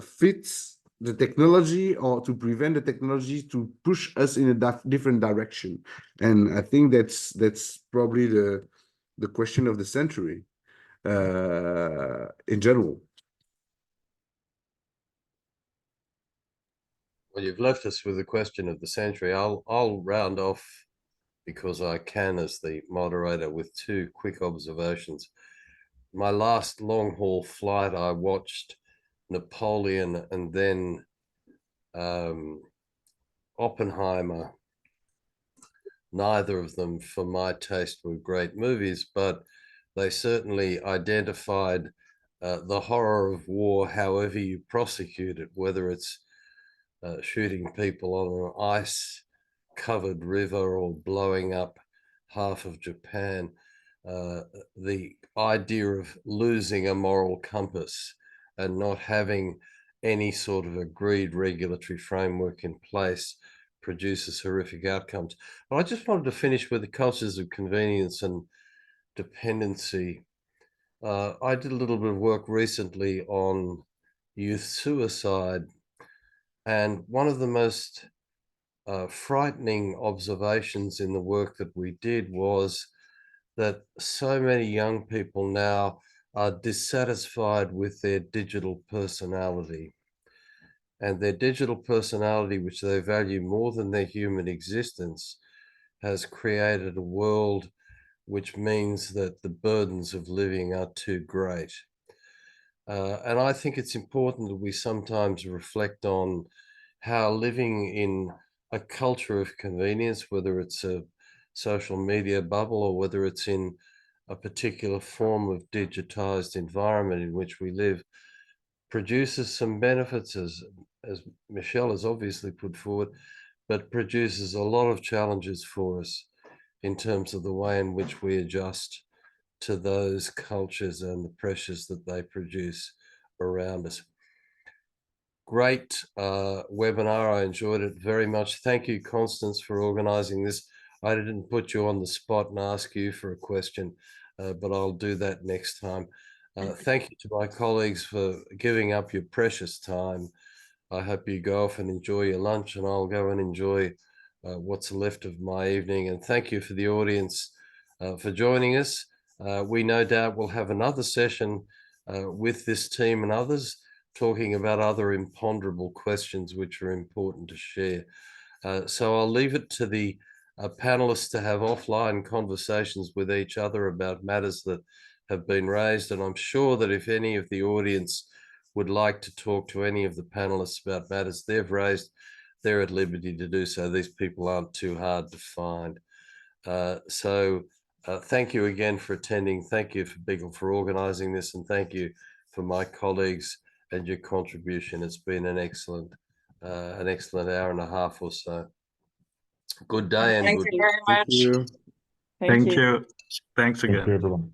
fits the technology, or to prevent the technology to push us in a different direction. And I think that's probably the question of the century in general. Well, you've left us with the question of the century. I'll round off, because I can, as the moderator, with two quick observations. My last long haul flight, I watched Napoleon and then Oppenheimer. Neither of them, for my taste, were great movies, but they certainly identified the horror of war, however you prosecute it, whether it's shooting people on an ice-covered river or blowing up half of Japan. The idea of losing a moral compass and not having any sort of agreed regulatory framework in place produces horrific outcomes. But I just wanted to finish with the cultures of convenience and dependency. I did a little bit of work recently on youth suicide, and one of the most frightening observations in the work that we did was that so many young people now are dissatisfied with their digital personality. And their digital personality, which they value more than their human existence, has created a world which means that the burdens of living are too great. And I think it's important that we sometimes reflect on how living in a culture of convenience, whether it's a social media bubble or whether it's in a particular form of digitized environment in which we live, produces some benefits, as Michelle has obviously put forward, but produces a lot of challenges for us in terms of the way in which we adjust to those cultures and the pressures that they produce around us. Great webinar. I enjoyed it very much. Thank you, Constance, for organizing this. I didn't put you on the spot and ask you for a question, but I'll do that next time. Thank you to my colleagues for giving up your precious time. I hope you go off and enjoy your lunch, and I'll go and enjoy what's left of my evening. And thank you for the audience for joining us. We no doubt will have another session with this team and others, talking about other imponderable questions which are important to share. So I'll leave it to the panelists to have offline conversations with each other about matters that have been raised. And I'm sure that if any of the audience would like to talk to any of the panelists about matters they've raised, they're at liberty to do so. These people aren't too hard to find. Thank you again for attending. Thank you for organizing this, and thank you for my colleagues and your contribution. It's been an excellent hour and a half or so. Good day and Thank good. you very much. Thank you. Thanks again. Thank you, everyone.